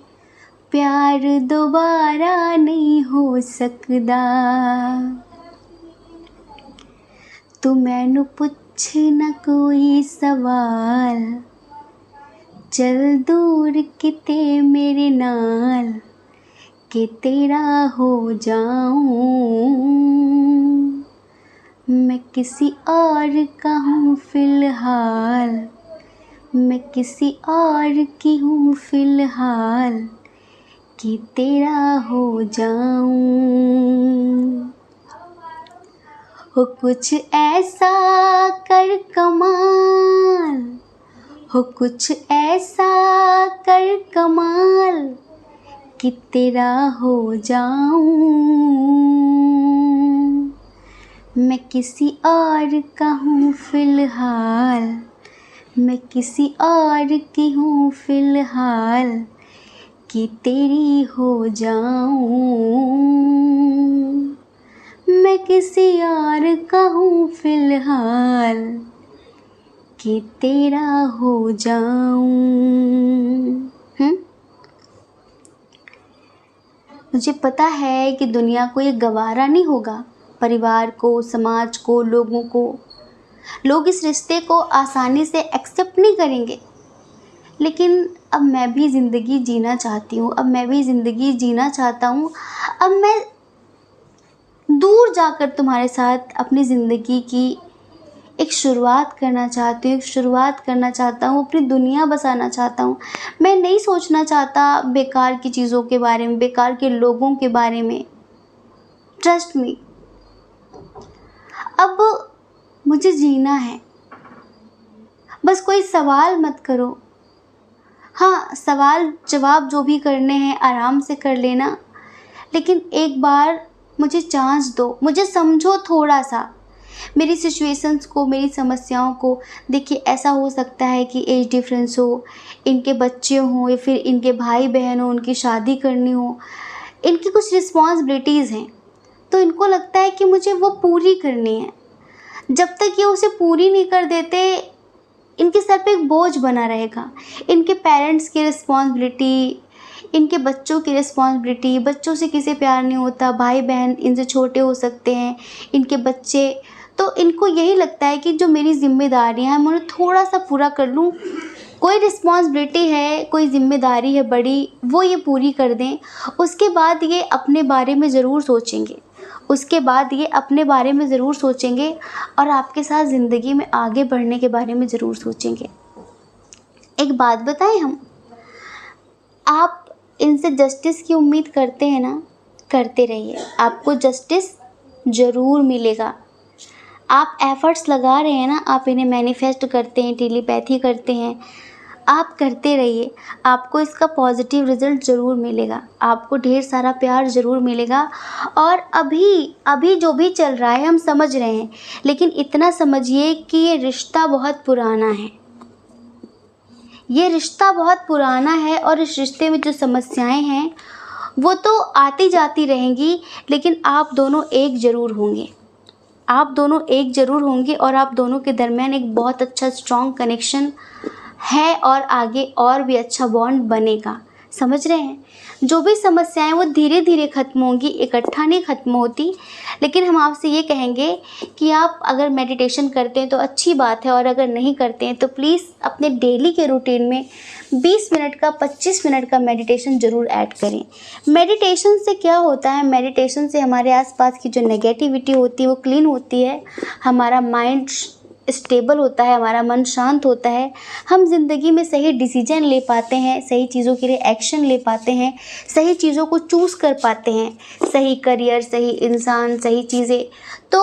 प्यार दोबारा नहीं हो सकदा। तू मैनू पुछ ना कोई सवाल, चल दूर किते मेरे नाल कि तेरा हो जाऊं। मैं किसी और का हूँ फिलहाल, मैं किसी और की हूँ फिलहाल कि तेरा हो जाऊं। हो कुछ ऐसा कर कमाल, हो कुछ ऐसा कर कमाल कि तेरा हो जाऊं। मैं किसी और का हूँ फिलहाल, मैं किसी और की हूँ फिलहाल कि तेरी हो जाऊं। मैं किसी और का हूँ फिलहाल कि तेरा हो जाऊं। मुझे पता है कि दुनिया को ये गवारा नहीं होगा, परिवार को, समाज को, लोगों को। लोग इस रिश्ते को आसानी से एक्सेप्ट नहीं करेंगे, लेकिन अब मैं भी ज़िंदगी जीना चाहती हूँ, अब मैं भी ज़िंदगी जीना चाहता हूँ। अब मैं दूर जाकर तुम्हारे साथ अपनी ज़िंदगी की एक शुरुआत करना चाहती हूँ, एक शुरुआत करना चाहता हूँ, अपनी दुनिया बसाना चाहता हूँ। मैं नहीं सोचना चाहता बेकार की चीज़ों के बारे में, बेकार के लोगों के बारे में। ट्रस्ट मी, अब मुझे जीना है। बस कोई सवाल मत करो। हाँ, सवाल जवाब जो भी करने हैं आराम से कर लेना, लेकिन एक बार मुझे चांस दो, मुझे समझो थोड़ा सा, मेरी सिचुएशंस को, मेरी समस्याओं को। देखिए, ऐसा हो सकता है कि एज डिफरेंस हो, इनके बच्चे हों या फिर इनके भाई बहन हो, उनकी शादी करनी हो, इनकी कुछ रिस्पॉन्सिबिलिटीज़ हैं, तो इनको लगता है कि मुझे वो पूरी करनी है। जब तक ये उसे पूरी नहीं कर देते, इनके सर पे एक बोझ बना रहेगा। इनके पेरेंट्स की रिस्पॉन्सिबिलिटी, इनके बच्चों की रिस्पॉन्सिबिलिटी, बच्चों से किसे प्यार नहीं होता, भाई बहन इनसे छोटे हो सकते हैं, इनके बच्चे, तो इनको यही लगता है कि जो मेरी जिम्मेदारियां हैं मैं उन्हें थोड़ा सा पूरा कर लूँ। कोई रिस्पॉन्सिबिलिटी है, कोई जिम्मेदारी है बड़ी, वो ये पूरी कर दें, उसके बाद ये अपने बारे में ज़रूर सोचेंगे, उसके बाद ये अपने बारे में ज़रूर सोचेंगे और आपके साथ ज़िंदगी में आगे बढ़ने के बारे में ज़रूर सोचेंगे। एक बात बताएं, हम आप इनसे जस्टिस की उम्मीद करते हैं ना, करते रहिए, आपको जस्टिस ज़रूर मिलेगा। आप एफ़र्ट्स लगा रहे हैं ना, आप इन्हें मैनिफेस्ट करते हैं, टेलीपैथी करते हैं, आप करते रहिए, आपको इसका पॉजिटिव रिज़ल्ट ज़रूर मिलेगा, आपको ढेर सारा प्यार ज़रूर मिलेगा। और अभी जो भी चल रहा है हम समझ रहे हैं, लेकिन इतना समझिए कि ये रिश्ता बहुत पुराना है, ये रिश्ता बहुत पुराना है और इस रिश्ते में जो समस्याएं हैं वो तो आती जाती रहेंगी, लेकिन आप दोनों एक ज़रूर होंगे, आप दोनों एक ज़रूर होंगे और आप दोनों के दरमियान एक बहुत अच्छा स्ट्रॉन्ग कनेक्शन है और आगे और भी अच्छा बॉन्ड बनेगा। समझ रहे हैं? जो भी समस्याएं वो धीरे धीरे ख़त्म होंगी, इकट्ठा नहीं ख़त्म होती। लेकिन हम आपसे ये कहेंगे कि आप अगर मेडिटेशन करते हैं तो अच्छी बात है, और अगर नहीं करते हैं तो प्लीज़ अपने डेली के रूटीन में 20 मिनट का, 25 मिनट का मेडिटेशन ज़रूर ऐड करें। मेडिटेशन से क्या होता है, मेडिटेशन से हमारे आसपास की जो नेगेटिविटी होती है वो क्लीन होती है, हमारा माइंड स्टेबल होता है, हमारा मन शांत होता है, हम ज़िंदगी में सही डिसीजन ले पाते हैं, सही चीज़ों के लिए एक्शन ले पाते हैं, सही चीज़ों को चूज़ कर पाते हैं, सही करियर, सही इंसान, सही चीज़ें। तो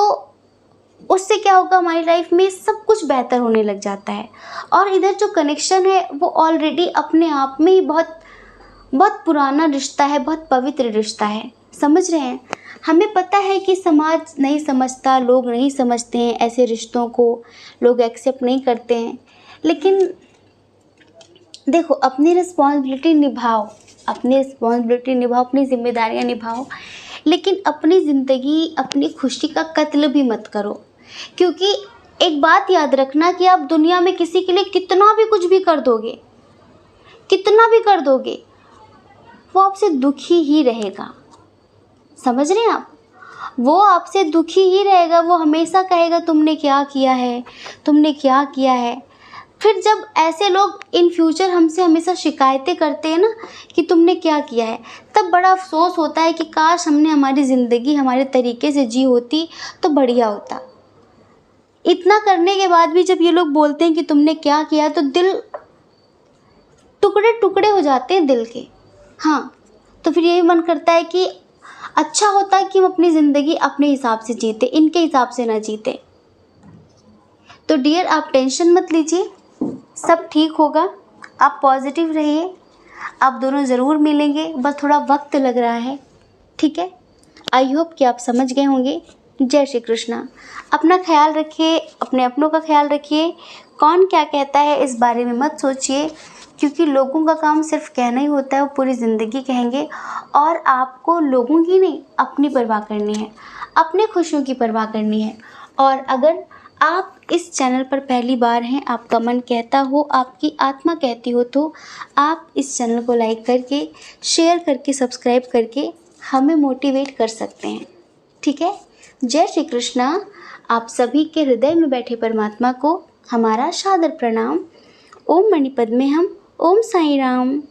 उससे क्या होगा, हमारी लाइफ में सब कुछ बेहतर होने लग जाता है। और इधर जो कनेक्शन है वो ऑलरेडी अपने आप में ही बहुत बहुत पुराना रिश्ता है, बहुत पवित्र रिश्ता है। समझ रहे हैं? हमें पता है कि समाज नहीं समझता, लोग नहीं समझते हैं, ऐसे रिश्तों को लोग एक्सेप्ट नहीं करते हैं, लेकिन देखो, अपनी रिस्पॉन्सिबिलिटी निभाओ, अपनी रिस्पॉन्सिबिलिटी निभाओ, अपनी जिम्मेदारियां निभाओ, लेकिन अपनी ज़िंदगी, अपनी खुशी का कत्ल भी मत करो। क्योंकि एक बात याद रखना कि आप दुनिया में किसी के लिए कितना भी कुछ भी कर दोगे, कितना भी कर दोगे, वो आपसे दुखी ही रहेगा। समझ रहे हैं आप? वो आपसे दुखी ही रहेगा। वो हमेशा कहेगा तुमने क्या किया है, तुमने क्या किया है। फिर जब ऐसे लोग इन फ्यूचर हमसे हमेशा शिकायतें करते हैं ना कि तुमने क्या किया है, तब बड़ा अफसोस होता है कि काश हमने हमारी ज़िंदगी हमारे तरीके से जी होती तो बढ़िया होता। इतना करने के बाद भी जब ये लोग बोलते हैं कि तुमने क्या किया, तो दिल टुकड़े टुकड़े हो जाते हैं दिल के। हाँ, तो फिर यही मन करता है कि अच्छा होता है कि हम अपनी ज़िंदगी अपने हिसाब से जीते, इनके हिसाब से ना जीते। तो डियर, आप टेंशन मत लीजिए, सब ठीक होगा। आप पॉजिटिव रहिए, आप दोनों ज़रूर मिलेंगे, बस थोड़ा वक्त लग रहा है। ठीक है, आई होप कि आप समझ गए होंगे। जय श्री कृष्णा। अपना ख्याल रखिए, अपने अपनों का ख्याल रखिए। कौन क्या कहता है इस बारे में मत सोचिए, क्योंकि लोगों का काम सिर्फ कहना ही होता है, वो पूरी ज़िंदगी कहेंगे। और आपको लोगों की नहीं, अपनी परवाह करनी है, अपने खुशियों की परवाह करनी है। और अगर आप इस चैनल पर पहली बार हैं, आपका मन कहता हो, आपकी आत्मा कहती हो, तो आप इस चैनल को लाइक करके, शेयर करके, सब्सक्राइब करके हमें मोटिवेट कर सकते हैं। ठीक है, जय श्री कृष्णा। आप सभी के हृदय में बैठे परमात्मा को हमारा सादर प्रणाम। ओम मणिपद में हम, ओम साईं राम।